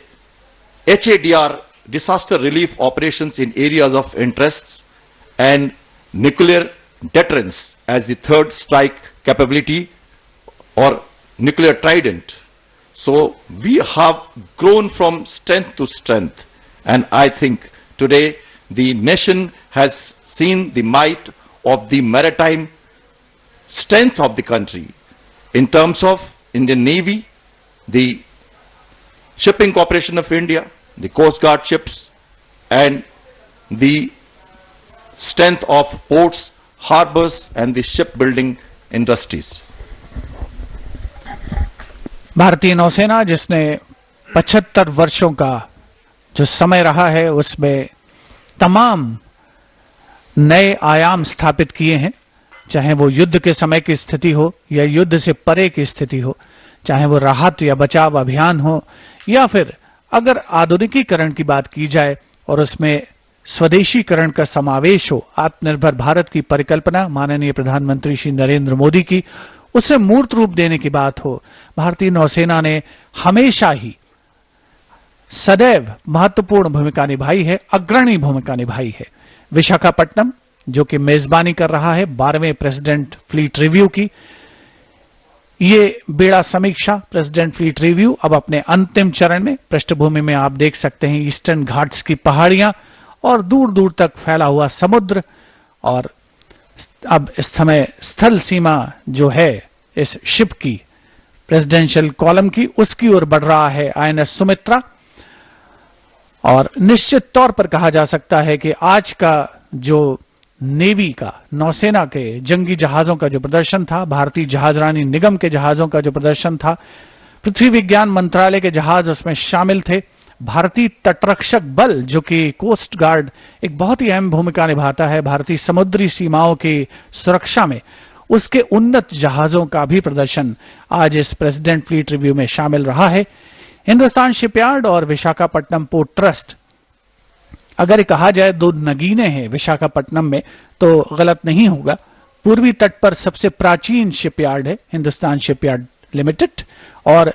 HADR, disaster relief operations in areas of interests, and nuclear deterrence as the third strike capability or nuclear trident. So we have grown from strength to strength, and I think today the nation has seen the might of the maritime strength of the country, In terms of Indian Navy, the Shipping Corporation of India, the Coast Guard ships, and the strength of ports, harbors, and the shipbuilding industries. भारतीय नौसेना जिसने 75 वर्षों का जो समय रहा है उसमें तमाम नए आयाम स्थापित किए हैं, चाहे वो युद्ध के समय की स्थिति हो या युद्ध से परे की स्थिति हो, चाहे वो राहत या बचाव अभियान हो, या फिर अगर आधुनिकीकरण की बात की जाए और उसमें स्वदेशीकरण का समावेश हो, आत्मनिर्भर भारत की परिकल्पना माननीय प्रधानमंत्री श्री नरेंद्र मोदी की, उसे मूर्त रूप देने की बात हो, भारतीय नौसेना ने हमेशा ही सदैव महत्वपूर्ण भूमिका निभाई है, अग्रणी भूमिका निभाई है। विशाखापट्टनम जो कि मेजबानी कर रहा है 12वें प्रेसिडेंट फ्लीट रिव्यू की, ये बेड़ा समीक्षा प्रेसिडेंट फ्लीट रिव्यू अब अपने अंतिम चरण में, पृष्ठभूमि में आप देख सकते हैं ईस्टर्न घाट्स की पहाड़ियां और दूर दूर तक फैला हुआ समुद्र, और अब इस समय स्थल सीमा जो है इस शिप की, प्रेसिडेंशियल कॉलम की, उसकी ओर बढ़ रहा है आईएनएस सुमित्रा। और निश्चित तौर पर कहा जा सकता है कि आज का जो नेवी का, नौसेना के जंगी जहाजों का जो प्रदर्शन था, भारतीय जहाजरानी निगम के जहाजों का जो प्रदर्शन था, पृथ्वी विज्ञान मंत्रालय के जहाज उसमें शामिल थे, भारतीय तटरक्षक बल जो कि कोस्ट गार्ड एक बहुत ही अहम भूमिका निभाता है भारतीय समुद्री सीमाओं की सुरक्षा में, उसके उन्नत जहाजों का भी प्रदर्शन आज इस प्रेसिडेंट फ्लीट रिव्यू में शामिल रहा है। हिंदुस्तान शिपयार्ड और विशाखापट्टनम पोर्ट ट्रस्ट, अगर कहा जाए दो नगीने हैं विशाखापट्टनम में तो गलत नहीं होगा। पूर्वी तट पर सबसे प्राचीन शिपयार्ड है हिंदुस्तान शिपयार्ड लिमिटेड, और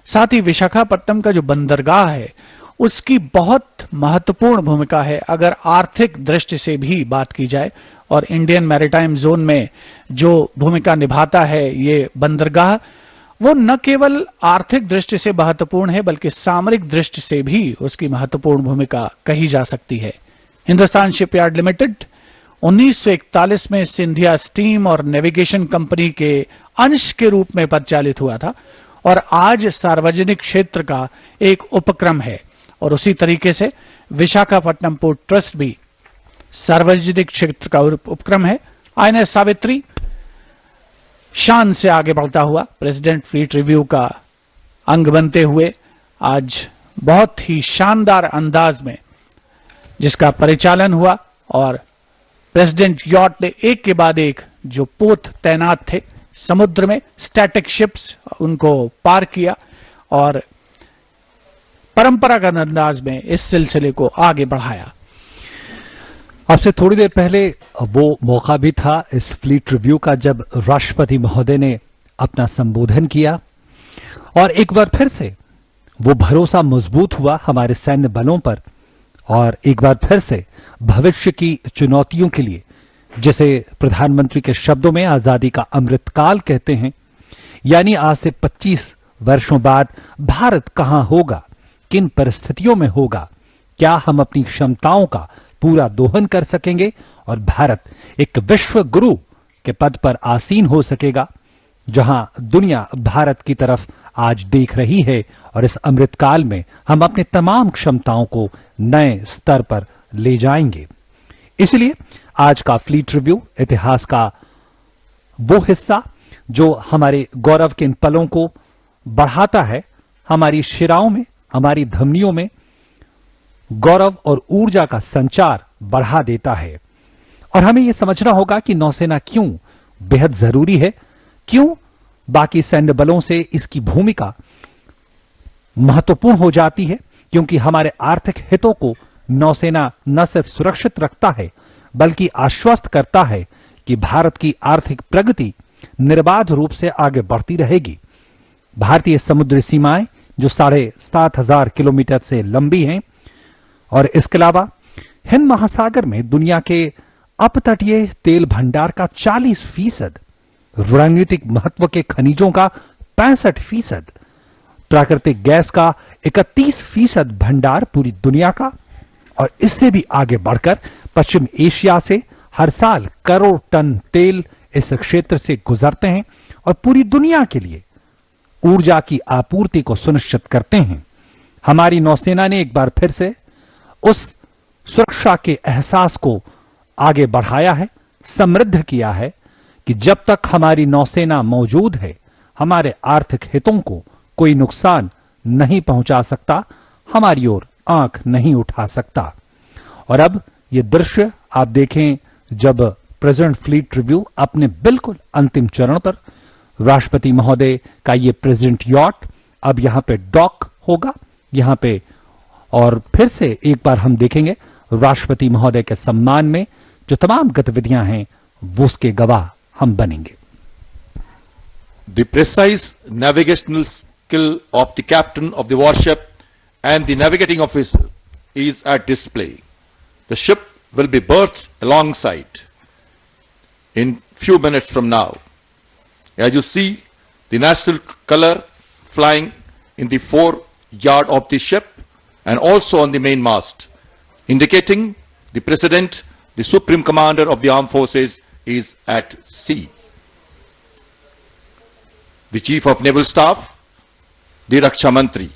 साथ ही विशाखापट्टनम का जो बंदरगाह है उसकी बहुत महत्वपूर्ण भूमिका है अगर आर्थिक दृष्टि से भी बात की जाए। और इंडियन मैरीटाइम जोन में जो भूमिका निभाता है ये बंदरगाह, वो न केवल आर्थिक दृष्टि से महत्वपूर्ण है बल्कि सामरिक दृष्टि से भी उसकी महत्वपूर्ण भूमिका कही जा सकती है। हिंदुस्तान शिपयार्ड लिमिटेड 1941 में सिंधिया स्टीम और नेविगेशन कंपनी के अंश के रूप में परिचालित हुआ था और आज सार्वजनिक क्षेत्र का एक उपक्रम है। और उसी तरीके से विशाखापट्टनम पोर्ट ट्रस्ट भी सार्वजनिक क्षेत्र का उपक्रम है। आईएनएस सावित्री शान से आगे बढ़ता हुआ प्रेसिडेंट फ्लीट रिव्यू का अंग बनते हुए आज बहुत ही शानदार अंदाज में जिसका परिचालन हुआ, और प्रेसिडेंट यॉट ने एक के बाद एक जो पोत तैनात थे समुद्र में, स्टैटिक शिप्स, उनको पार किया और परंपरागत अंदाज में इस सिलसिले को आगे बढ़ाया। अब से थोड़ी देर पहले वो मौका भी था इस फ्लीट रिव्यू का जब राष्ट्रपति महोदय ने अपना संबोधन किया और एक बार फिर से वो भरोसा मजबूत हुआ हमारे सैन्य बलों पर, और एक बार फिर से भविष्य की चुनौतियों के लिए, जैसे प्रधानमंत्री के शब्दों में आजादी का अमृतकाल कहते हैं, यानी आज से 25 वर्षों बाद भारत कहां होगा, किन परिस्थितियों में होगा, क्या हम अपनी क्षमताओं का पूरा दोहन कर सकेंगे और भारत एक विश्व गुरु के पद पर आसीन हो सकेगा, जहां दुनिया भारत की तरफ आज देख रही है। और इस अमृतकाल में हम अपने तमाम क्षमताओं को नए स्तर पर ले जाएंगे। इसलिए आज का फ्लीट रिव्यू इतिहास का वो हिस्सा जो हमारे गौरव के इन पलों को बढ़ाता है, हमारी शिराओं में, हमारी धमनियों में गौरव और ऊर्जा का संचार बढ़ा देता है। और हमें यह समझना होगा कि नौसेना क्यों बेहद जरूरी है, क्यों बाकी सैन्य बलों से इसकी भूमिका महत्वपूर्ण हो जाती है, क्योंकि हमारे आर्थिक हितों को नौसेना न सिर्फ सुरक्षित रखता है बल्कि आश्वस्त करता है कि भारत की आर्थिक प्रगति निर्बाध रूप से आगे बढ़ती रहेगी। भारतीय समुद्री सीमाएं जो 7,500 किलोमीटर से लंबी हैं, और इसके अलावा हिंद महासागर में दुनिया के अपतटीय तेल भंडार का 40%, रणनीतिक महत्व के खनिजों का 65%, प्राकृतिक गैस का 31% भंडार पूरी दुनिया का, और इससे भी आगे बढ़कर पश्चिम एशिया से हर साल करोड़ टन तेल इस क्षेत्र से गुजरते हैं और पूरी दुनिया के लिए ऊर्जा की आपूर्ति को सुनिश्चित करते हैं। हमारी नौसेना ने एक बार फिर से उस सुरक्षा के एहसास को आगे बढ़ाया है, समृद्ध किया है कि जब तक हमारी नौसेना मौजूद है, हमारे आर्थिक हितों को कोई नुकसान नहीं पहुंचा सकता, हमारी ओर आंख नहीं उठा सकता। और अब ये दृश्य आप देखें, जब प्रेजेंट फ्लीट रिव्यू अपने बिल्कुल अंतिम चरण पर, राष्ट्रपति महोदय का ये प्रेजेंट यॉट अब यहां पे डॉक होगा यहां पे, और फिर से एक बार हम देखेंगे राष्ट्रपति महोदय के सम्मान में जो तमाम गतिविधियां हैं वो उसके गवाह हम बनेंगे। The precise navigational skill of the captain of the warship and the navigating officer is at display. The ship will be berthed alongside in few minutes from now. As you see, the national color flying in the foreyard of the ship and also on the mainmast, indicating the President, the Supreme Commander of the Armed Forces, is at sea. The Chief of Naval Staff, the Raksha Mantri,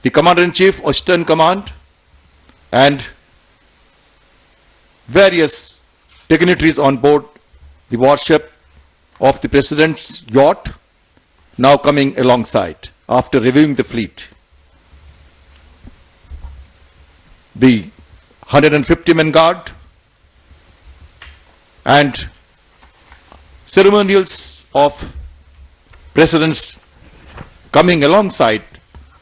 the Commander-in-Chief of Eastern Command, and various dignitaries on board the warship of the President's yacht now coming alongside after reviewing the fleet. The 150 men guard and ceremonials of President's coming alongside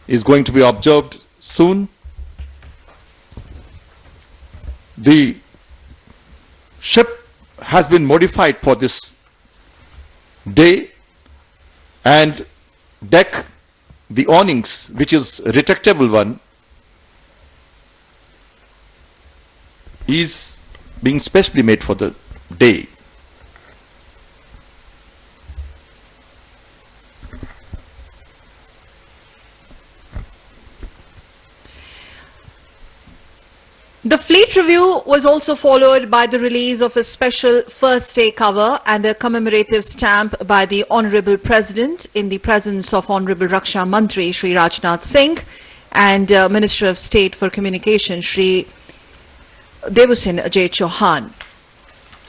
is going to be observed soon. The ship has been modified for this day, and deck, the awnings, which is a retractable one, is being specially made for the day. The fleet review was also followed by the release of a special first day cover and a commemorative stamp by the Honorable President in the presence of Honorable Raksha Mantri Shri Rajnath Singh and Minister of State for Communication Shri Devusin Ajay Chauhan.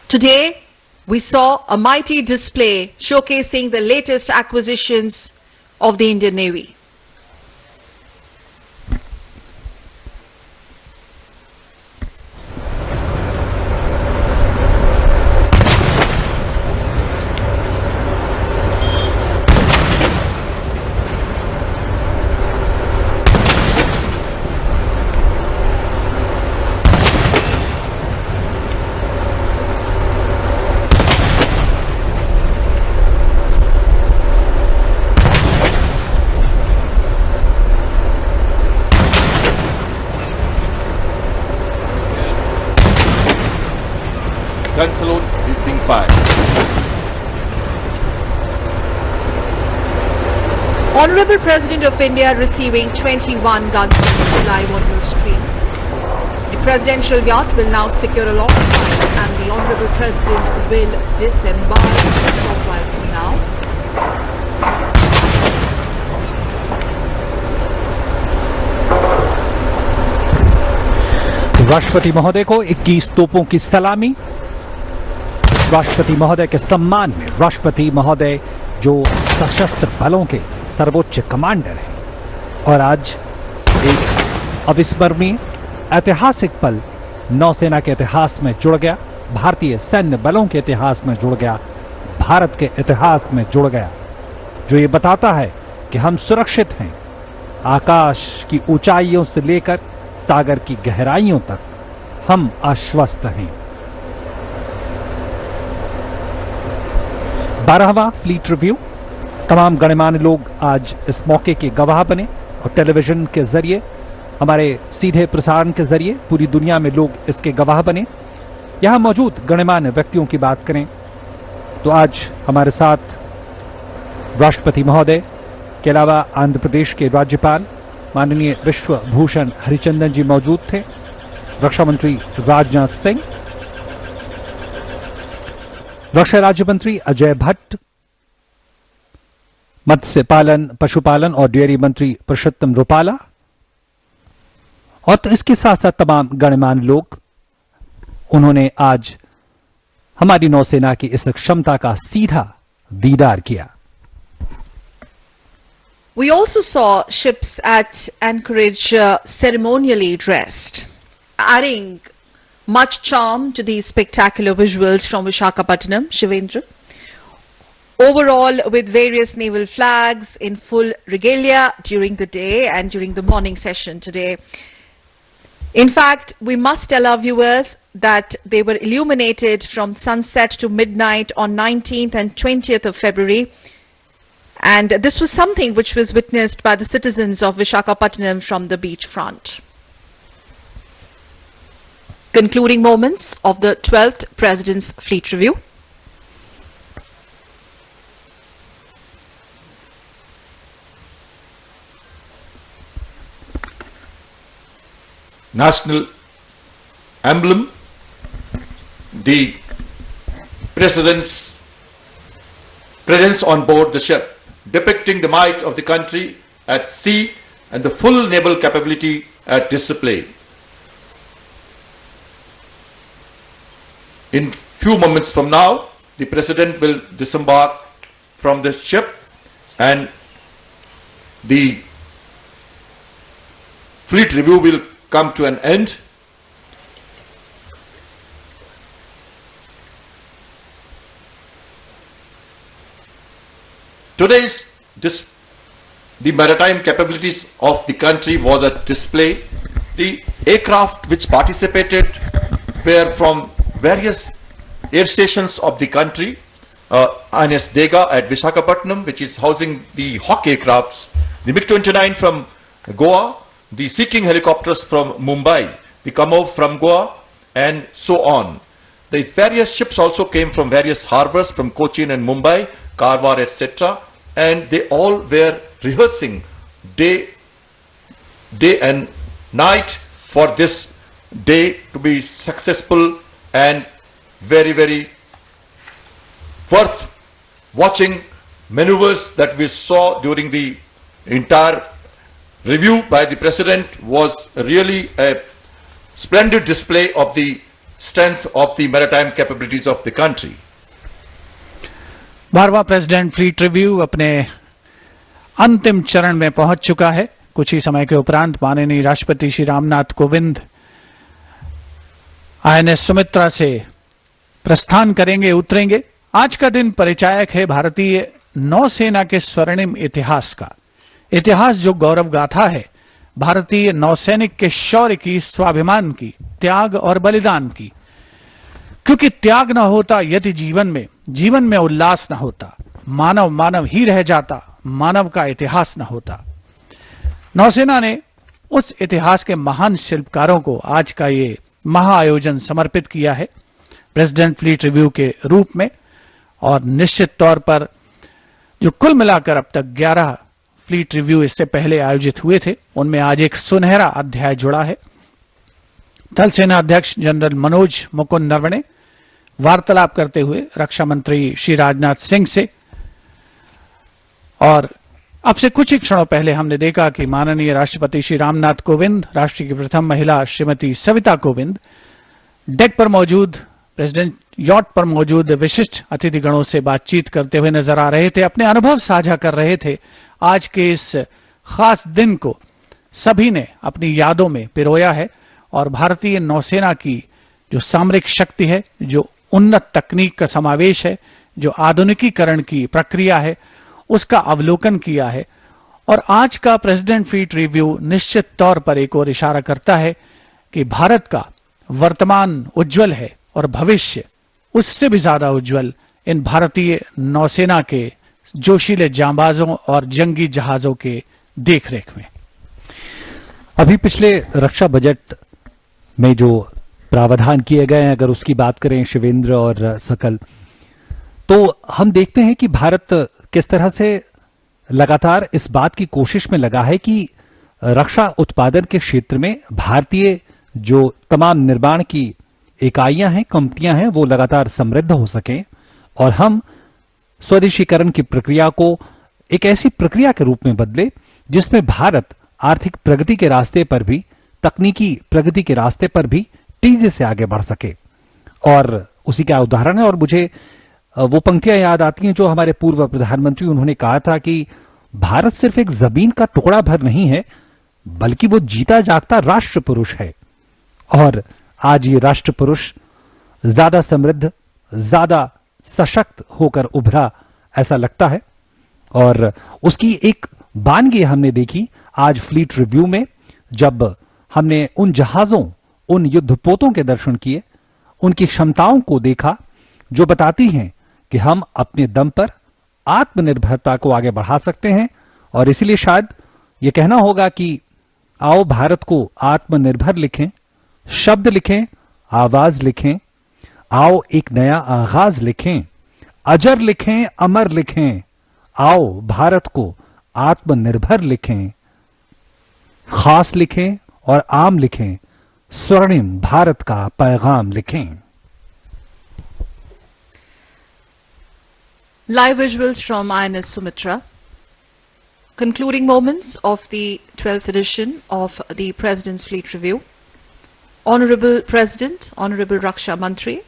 Today we saw a mighty display showcasing the latest acquisitions of the Indian Navy. Gun salute is being fired. Honorable President of India receiving 21 guns live on your screen. The presidential yacht will now secure alongside and the Honorable President will disembark a short while from now. राष्ट्रपति महोदय को 21 तोपों की सलामी। राष्ट्रपति महोदय के सम्मान में राष्ट्रपति महोदय जो सशस्त्र बलों के सर्वोच्च कमांडर हैं, और आज एक अविस्मरणीय ऐतिहासिक पल नौसेना के इतिहास में जुड़ गया, भारतीय सैन्य बलों के इतिहास में जुड़ गया, भारत के इतिहास में जुड़ गया, जो ये बताता है कि हम सुरक्षित हैं। आकाश की ऊंचाइयों से लेकर सागर की गहराइयों तक हम आश्वस्त हैं। 12वां फ्लीट रिव्यू, तमाम गणमान्य लोग आज इस मौके के गवाह बने और टेलीविजन के जरिए, हमारे सीधे प्रसारण के जरिए पूरी दुनिया में लोग इसके गवाह बने। यहां मौजूद गणमान्य व्यक्तियों की बात करें तो आज हमारे साथ राष्ट्रपति महोदय के अलावा आंध्र प्रदेश के राज्यपाल माननीय विश्व भूषण हरिचंदन जी मौजूद थे, रक्षा मंत्री राजनाथ सिंह, रक्षा राज्य मंत्री अजय भट्ट, मत्स्य पालन, पशुपालन और डेयरी मंत्री पुरुषोत्तम रूपाला, और तो इसके साथ साथ तमाम गणमान्य लोग, उन्होंने आज हमारी नौसेना की इस क्षमता का सीधा दीदार किया। We also saw ships at anchorage ceremonially dressed, adding much charm to these spectacular visuals from Visakhapatnam, Shivendra. Overall, with various naval flags in full regalia during the day and during the morning session today. In fact, we must tell our viewers that they were illuminated from sunset to midnight on 19th and 20th of February. And this was something which was witnessed by the citizens of Visakhapatnam from the beachfront. Concluding moments of the 12th President's Fleet Review. National emblem, the President's presence on board the ship, depicting the might of the country at sea and the full naval capability at display. In few moments from now, the President will disembark from the ship and the Fleet Review will come to an end. The maritime capabilities of the country was at display. The aircraft which participated were from various air stations of the country. INS Dega at Visakhapatnam, which is housing the Hawk aircrafts, the MiG-29 from Goa, the Sea King helicopters from Mumbai, the Kamov from Goa, and so on. The various ships also came from various harbors from Cochin and Mumbai, Karwar, etc. And they all were rehearsing day and night for this day to be successful and very, very worth watching maneuvers that we saw during the entire review by the President was really a splendid display of the strength of the maritime capabilities of the country. 12वां president fleet review अपने अंतिम चरण में पहुंच चुका है। कुछ ही समय के उपरांत माननीय राष्ट्रपति श्री रामनाथ कोविंद INS सुमित्रा से प्रस्थान करेंगे, उतरेंगे। आज का दिन परिचायक है भारतीय नौसेना के स्वर्णिम इतिहास का। इतिहास जो गौरव गाथा है भारतीय नौसैनिक के शौर्य की, स्वाभिमान की, त्याग और बलिदान की। क्योंकि त्याग न होता यदि जीवन में उल्लास न होता, मानव मानव ही रह जाता, मानव का इतिहास न होता। नौसेना ने उस इतिहास के महान शिल्पकारों को आज का ये महाआयोजन समर्पित किया है प्रेसिडेंट फ्लीट रिव्यू के रूप में। और निश्चित तौर पर जो कुल मिलाकर अब तक 11 फ्लीट रिव्यू इससे पहले आयोजित हुए थे, उनमें आज एक सुनहरा अध्याय जुड़ा है। थल सेना अध्यक्ष जनरल मनोज मुकुंद नरवणे वार्तालाप करते हुए रक्षा मंत्री श्री राजनाथ सिंह से, और अब से कुछ ही क्षणों पहले हमने देखा कि माननीय राष्ट्रपति श्री रामनाथ कोविंद, राष्ट्र की प्रथम महिला श्रीमती सविता कोविंद डेक पर मौजूद, प्रेसिडेंट यॉट पर मौजूद विशिष्ट अतिथिगणों से बातचीत करते हुए नजर आ रहे थे, अपने अनुभव साझा कर रहे थे। आज के इस खास दिन को सभी ने अपनी यादों में पिरोया है और भारतीय नौसेना की जो सामरिक शक्ति है, जो उन्नत तकनीक का समावेश है, जो आधुनिकीकरण की प्रक्रिया है, उसका अवलोकन किया है। और आज का प्रेसिडेंट फ्लीट रिव्यू निश्चित तौर पर एक और इशारा करता है कि भारत का वर्तमान उज्जवल है और भविष्य उससे भी ज्यादा उज्जवल इन भारतीय नौसेना के जोशीले जांबाजों और जंगी जहाजों के देखरेख में। अभी पिछले रक्षा बजट में जो प्रावधान किए गए हैं, अगर उसकी बात करें शिवेंद्र और सकल, तो हम देखते हैं कि भारत किस तरह से लगातार इस बात की कोशिश में लगा है कि रक्षा उत्पादन के क्षेत्र में भारतीय जो तमाम निर्माण की इकाइयां हैं, कंपनियां हैं, वो लगातार समृद्ध हो सकें और हम स्वदेशीकरण की प्रक्रिया को एक ऐसी प्रक्रिया के रूप में बदले जिसमें भारत आर्थिक प्रगति के रास्ते पर भी, तकनीकी प्रगति के रास्ते पर भी तेजी से आगे बढ़ सके। और उसी का उदाहरण है। और मुझे वो पंक्तियां याद आती हैं जो हमारे पूर्व प्रधानमंत्री, उन्होंने कहा था कि भारत सिर्फ एक जमीन का टुकड़ा भर नहीं है, बल्कि वो जीता जागता राष्ट्र पुरुष है। और आज ये राष्ट्र पुरुष ज्यादा समृद्ध, ज्यादा सशक्त होकर उभरा ऐसा लगता है। और उसकी एक बानगी हमने देखी आज फ्लीट रिव्यू में, जब हमने उन जहाजों, उन युद्धपोतों के दर्शन किए, उनकी क्षमताओं को देखा जो बताती हैं कि हम अपने दम पर आत्मनिर्भरता को आगे बढ़ा सकते हैं। और इसीलिए शायद यह कहना होगा कि आओ भारत को आत्मनिर्भर लिखें, शब्द लिखें, आवाज लिखें, आओ एक नया आगाज लिखें, अजर लिखें, अमर लिखें, आओ भारत को आत्मनिर्भर लिखें, खास लिखें और आम लिखें, स्वर्णिम भारत का पैगाम लिखें। Live visuals from INS Sumitra. Concluding moments of the 12th edition of the President's Fleet Review. Honorable President, Honorable Raksha Mantri,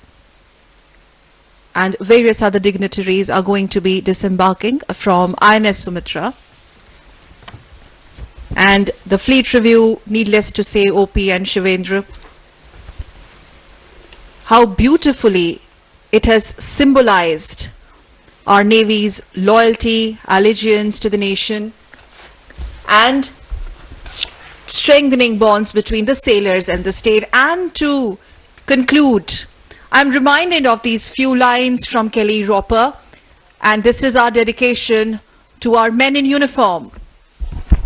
and various other dignitaries are going to be disembarking from INS Sumitra. And the Fleet Review, needless to say, OP and Shivendra, how beautifully it has symbolized our Navy's loyalty, allegiance to the nation, and strengthening bonds between the sailors and the state. And to conclude, I'm reminded of these few lines from Kelly Roper, and this is our dedication to our men in uniform.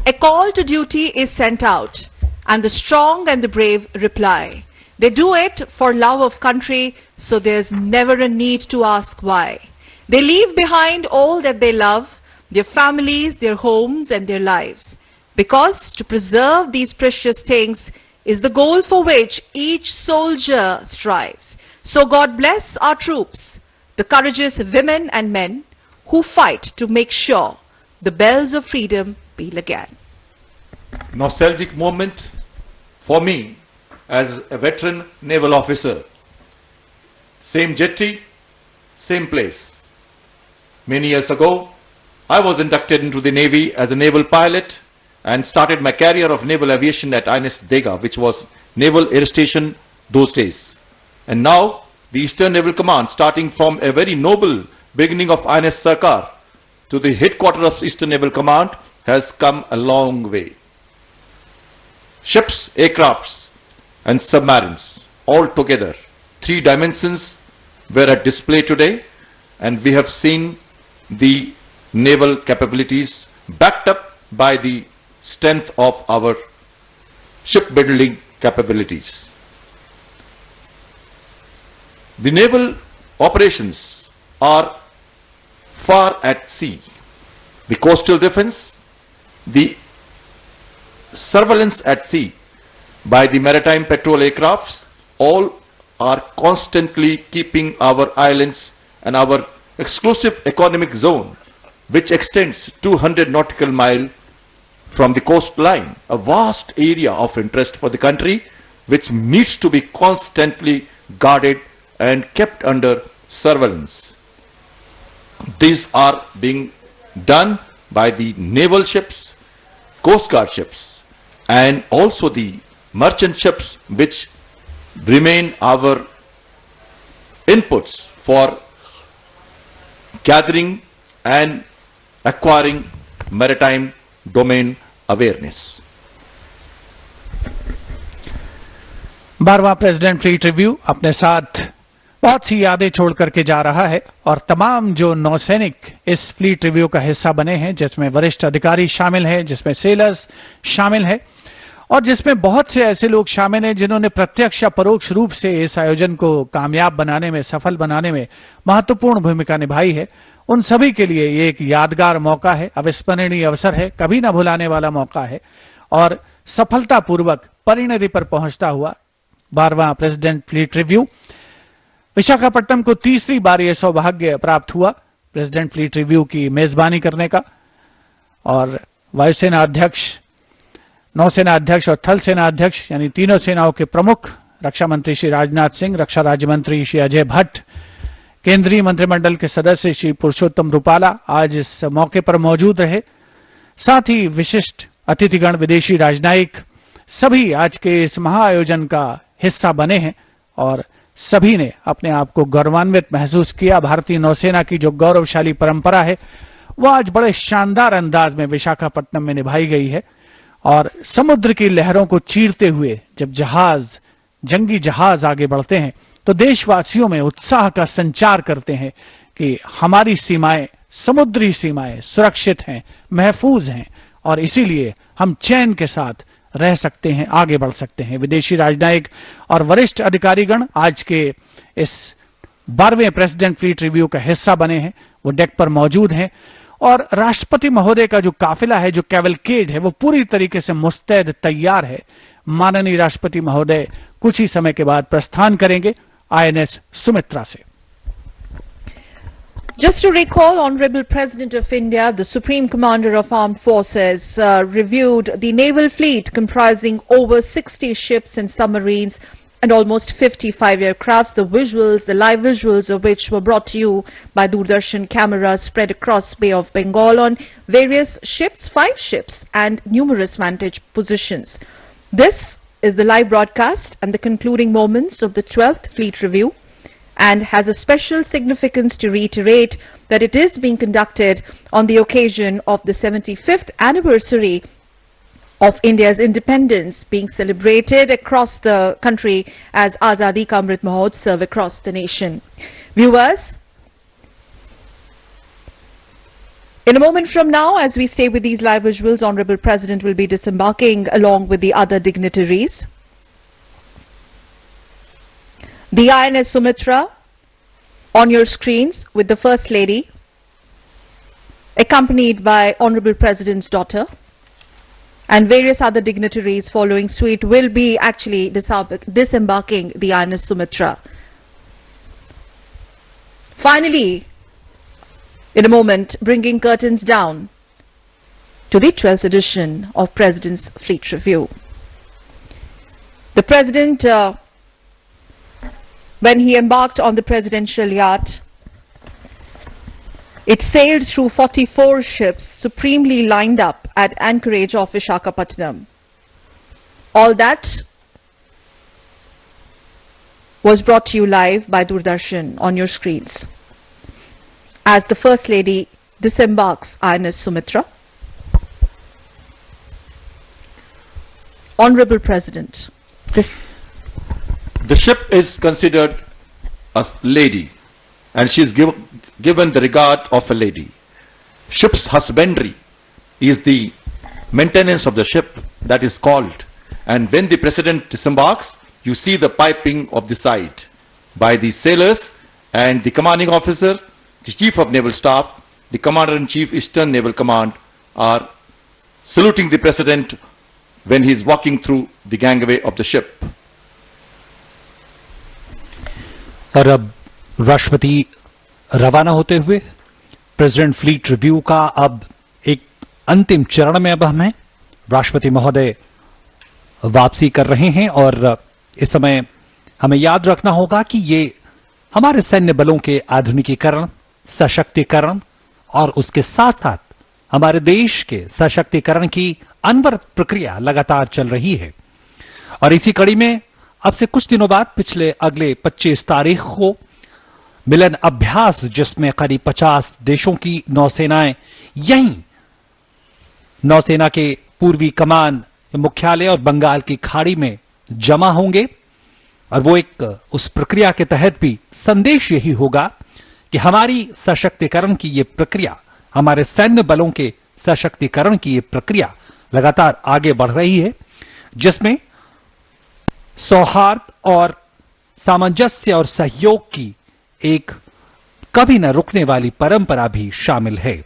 A call to duty is sent out, and the strong and the brave reply. They do it for love of country, so there's never a need to ask why. They leave behind all that they love, their families, their homes, and their lives, because to preserve these precious things is the goal for which each soldier strives. So God bless our troops, the courageous women and men who fight to make sure the bells of freedom peal again. Nostalgic moment for me as a veteran naval officer. Same jetty, same place. Many years ago, I was inducted into the Navy as a naval pilot and started my career of naval aviation at INS Dega, which was Naval Air Station those days. And now, the Eastern Naval Command, starting from a very noble beginning of INS Sarkar to the headquarters of Eastern Naval Command, has come a long way. Ships, aircrafts, and submarines, all together, 3 dimensions were at display today, and we have seen the naval capabilities backed up by the strength of our shipbuilding capabilities. The naval operations are far at sea. The coastal defense, the surveillance at sea by the maritime patrol aircrafts, all are constantly keeping our islands and our exclusive economic zone, which extends 200 nautical miles from the coastline, a vast area of interest for the country, which needs to be constantly guarded and kept under surveillance. These are being done by the naval ships, coast guard ships, and also the merchant ships, which remain our inputs for gathering and acquiring maritime domain awareness. 12वां president fleet review अपने साथ बहुत सी यादें छोड़ करके जा रहा है और तमाम जो नौसैनिक इस फ्लीट रिव्यू का हिस्सा बने हैं, जिसमें वरिष्ठ अधिकारी शामिल हैं, जिसमें सेलर्स शामिल हैं और जिसमें बहुत से ऐसे लोग शामिल हैं जिन्होंने प्रत्यक्ष या परोक्ष रूप से इस आयोजन को कामयाब बनाने में, सफल बनाने में महत्वपूर्ण भूमिका निभाई है, उन सभी के लिए ये एक यादगार मौका है, अविस्मरणीय अवसर है, कभी ना भुलाने वाला मौका है। और सफलतापूर्वक परिणति पर पहुंचता हुआ 12वां प्रेसिडेंट फ्लीट रिव्यू विशाखापट्टनम को तीसरी बार यह सौभाग्य प्राप्त हुआ प्रेसिडेंट फ्लीट रिव्यू की मेजबानी करने का। और वायुसेना अध्यक्ष, नौसेना अध्यक्ष और थल सेना अध्यक्ष यानी तीनों सेनाओं के प्रमुख रक्षा मंत्री श्री राजनाथ सिंह, रक्षा राज्य मंत्री श्री अजय भट्ट, केंद्रीय मंत्रिमंडल के सदस्य श्री पुरुषोत्तम रूपाला आज इस मौके पर मौजूद रहे। साथ ही विशिष्ट अतिथिगण, विदेशी राजनयिक सभी आज के इस महाआयोजन का हिस्सा बने हैं और सभी ने अपने आप को गौरवान्वित महसूस किया। भारतीय नौसेना की जो गौरवशाली परंपरा है वो आज बड़े शानदार अंदाज में विशाखापट्टनम में निभाई गई है और समुद्र की लहरों को चीरते हुए जब जहाज, जंगी जहाज आगे बढ़ते हैं तो देशवासियों में उत्साह का संचार करते हैं कि हमारी सीमाएं, समुद्री सीमाएं सुरक्षित हैं, महफूज हैं और इसीलिए हम चैन के साथ रह सकते हैं, आगे बढ़ सकते हैं। विदेशी राजनयिक और वरिष्ठ अधिकारीगण आज के इस 12वें प्रेसिडेंट फ्लीट रिव्यू का हिस्सा बने हैं, वो डेक पर मौजूद हैं और राष्ट्रपति महोदय का जो काफिला है, जो कैवलकेड है, वो पूरी तरीके से मुस्तैद तैयार है। माननीय राष्ट्रपति महोदय कुछ ही समय के बाद प्रस्थान करेंगे INS सुमित्रा से। Just to recall, Honorable President of India, the Supreme Commander of Armed Forces, reviewed the naval fleet comprising over 60 ships and submarines and almost 55 aircrafts. The live visuals of which were brought to you by Doordarshan cameras spread across Bay of Bengal on various ships, 5 ships and numerous vantage positions. This is the live broadcast and the concluding moments of the 12th Fleet Review, and has a special significance to reiterate that it is being conducted on the occasion of the 75th anniversary of India's independence, being celebrated across the country as Azadi Ka Amrit Mahotsav across the nation. Viewers, in a moment from now, as we stay with these live visuals, Honorable President will be disembarking along with the other dignitaries. The INS Sumitra on your screens with the First Lady, accompanied by Honorable President's daughter, and various other dignitaries following suite will be actually disembarking the INS Sumitra. Finally, in a moment, bringing curtains down to the 12th edition of President's Fleet Review. The President, when he embarked on the presidential yacht, it sailed through 44 ships supremely lined up at anchorage of Visakhapatnam. All that was brought to you live by Doordarshan on your screens. As the First Lady disembarks INS Sumitra, Honorable President, The ship is considered a lady and she is given the regard of a lady. Ship's husbandry is the maintenance of the ship, that is called. And when the President disembarks, you see the piping of the side by the sailors and the commanding officer, the Chief of Naval Staff, the Commander-in-Chief Eastern Naval Command are saluting the President when he is walking through the gangway of the ship. और अब राष्ट्रपति रवाना होते हुए president fleet review का अब एक अंतिम चरण में अब हम हैं। राष्ट्रपति महोदय वापसी कर रहे हैं और इस समय हमें याद रखना होगा कि ये हमारे सैन्य बलों के आधुनिकीकरण, सशक्तिकरण और उसके साथ साथ हमारे देश के सशक्तिकरण की अनवरत प्रक्रिया लगातार चल रही है। और इसी कड़ी में अब से कुछ दिनों बाद अगले 25 तारीख को मिलन अभ्यास, जिसमें करीब 50 देशों की नौसेनाएं यहीं नौसेना के पूर्वी कमान मुख्यालय और बंगाल की खाड़ी में जमा होंगे। और वो एक उस प्रक्रिया के तहत भी संदेश यही होगा कि हमारी सशक्तिकरण की ये प्रक्रिया, हमारे सैन्य बलों के सशक्तिकरण की ये प्रक्रिया लगातार आगे बढ़ रही है, जिसमें सौहार्द और सामंजस्य और सहयोग की एक कभी न रुकने वाली परंपरा भी शामिल है।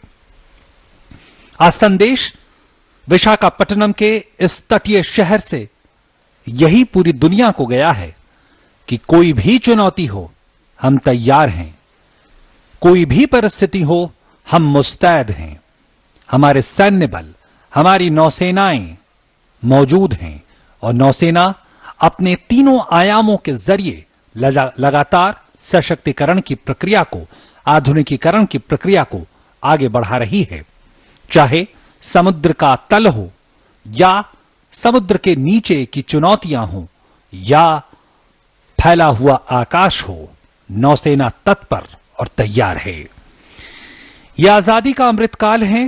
आज संदेश विशाखापट्टनम के इस तटीय शहर से यही पूरी दुनिया को गया है कि कोई भी चुनौती हो, हम तैयार हैं, कोई भी परिस्थिति हो, हम मुस्तैद हैं, हमारे सैन्य बल, हमारी नौसेनाएं मौजूद हैं और नौसेना अपने तीनों आयामों के जरिए लगातार सशक्तिकरण की प्रक्रिया को, आधुनिकीकरण की प्रक्रिया को आगे बढ़ा रही है। चाहे समुद्र का तल हो या समुद्र के नीचे की चुनौतियां हो या फैला हुआ आकाश हो, नौसेना तत्पर और तैयार है। यह आजादी का अमृतकाल है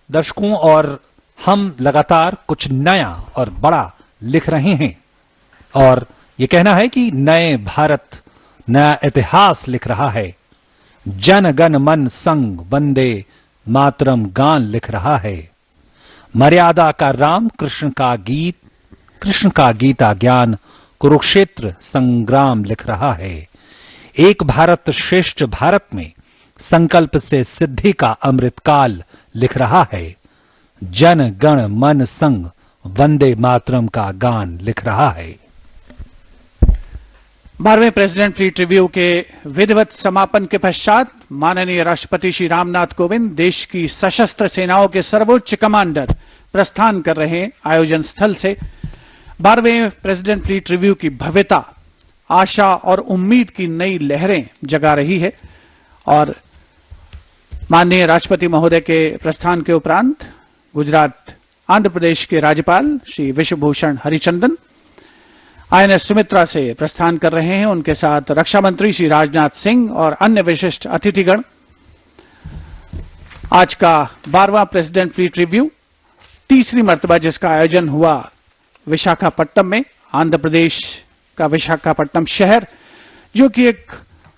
दर्शकों, और हम लगातार कुछ नया और बड़ा लिख रहे हैं और यह कहना है कि नए भारत नया इतिहास लिख रहा है। जन गण मन संग वंदे मातरम गान लिख रहा है। मर्यादा का राम कृष्ण का गीत, कृष्ण का गीता ज्ञान कुरुक्षेत्र संग्राम लिख रहा है। एक भारत श्रेष्ठ भारत में संकल्प से सिद्धि का अमृतकाल लिख रहा है। जन गण मन संग वंदे मातरम का गान लिख रहा है। 12वें प्रेसिडेंट फ्लीट रिव्यू के विधिवत समापन के पश्चात माननीय राष्ट्रपति श्री रामनाथ कोविंद देश की सशस्त्र सेनाओं के सर्वोच्च कमांडर प्रस्थान कर रहे हैं आयोजन स्थल से। 12वें प्रेसिडेंट फ्लीट रिव्यू की भव्यता आशा और उम्मीद की नई लहरें जगा रही है और माननीय राष्ट्रपति महोदय के प्रस्थान के उपरांत गुजरात आंध्र प्रदेश के राज्यपाल श्री विश्वभूषण हरिचंदन INS सुमित्रा से प्रस्थान कर रहे हैं। उनके साथ रक्षा मंत्री श्री राजनाथ सिंह और अन्य विशिष्ट अतिथिगण। आज का 12वां प्रेसिडेंट फ्लीट रिव्यू तीसरी मर्तबा जिसका आयोजन हुआ विशाखापट्टनम में, आंध्र प्रदेश का विशाखापट्टनम शहर, जो कि एक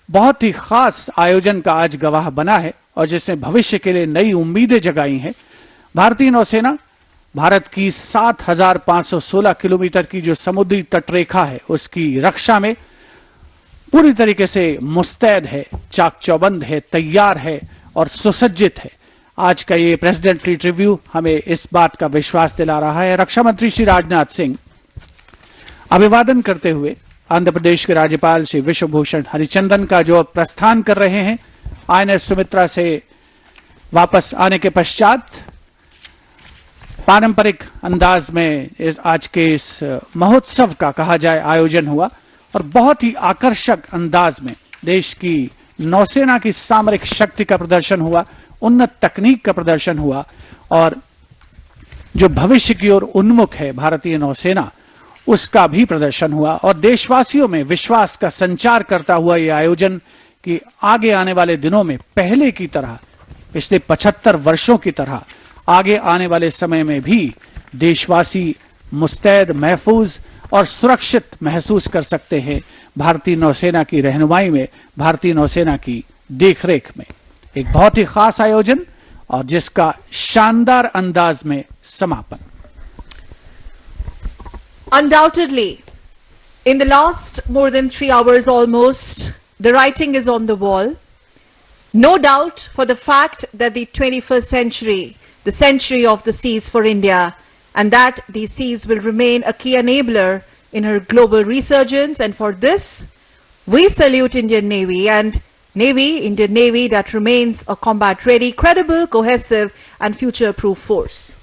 बहुत ही खास आयोजन का आज गवाह बना है और जिसने भविष्य के लिए नई उम्मीदें जगाई हैं। भारतीय नौसेना भारत की 7,516 किलोमीटर की जो समुद्री तटरेखा है उसकी रक्षा में पूरी तरीके से मुस्तैद है, चाक चौबंद है, तैयार है और सुसज्जित है। आज का ये प्रेसिडेंट फ्लीट रिव्यू हमें इस बात का विश्वास दिला रहा है। रक्षा मंत्री श्री राजनाथ सिंह अभिवादन करते हुए आंध्र प्रदेश के राज्यपाल श्री विश्वभूषण हरिचंदन का जो प्रस्थान कर रहे हैं INS सुमित्रा से वापस आने के पश्चात पारंपरिक अंदाज में आज के इस महोत्सव का कहा जाए आयोजन हुआ और बहुत ही आकर्षक अंदाज में देश की नौसेना की सामरिक शक्ति का प्रदर्शन हुआ, उन्नत तकनीक का प्रदर्शन हुआ और जो भविष्य की ओर उन्मुख है भारतीय नौसेना उसका भी प्रदर्शन हुआ और देशवासियों में विश्वास का संचार करता हुआ यह आयोजन कि आगे आने वाले दिनों में पहले की तरह, पिछले 75 वर्षों की तरह आगे आने वाले समय में भी देशवासी मुस्तैद, महफूज और सुरक्षित महसूस कर सकते हैं भारतीय नौसेना की रहनुमाई में, भारतीय नौसेना की देखरेख में। एक बहुत ही खास आयोजन और जिसका शानदार अंदाज में समापन। Undoubtedly, in the last more than 3 hours almost, the writing is on the wall. No doubt for the fact that the 21st century, the century of the seas for India, and that these seas will remain a key enabler in her global resurgence. And for this, we salute Indian Navy and Indian Navy that remains a combat-ready, credible, cohesive, and future-proof force.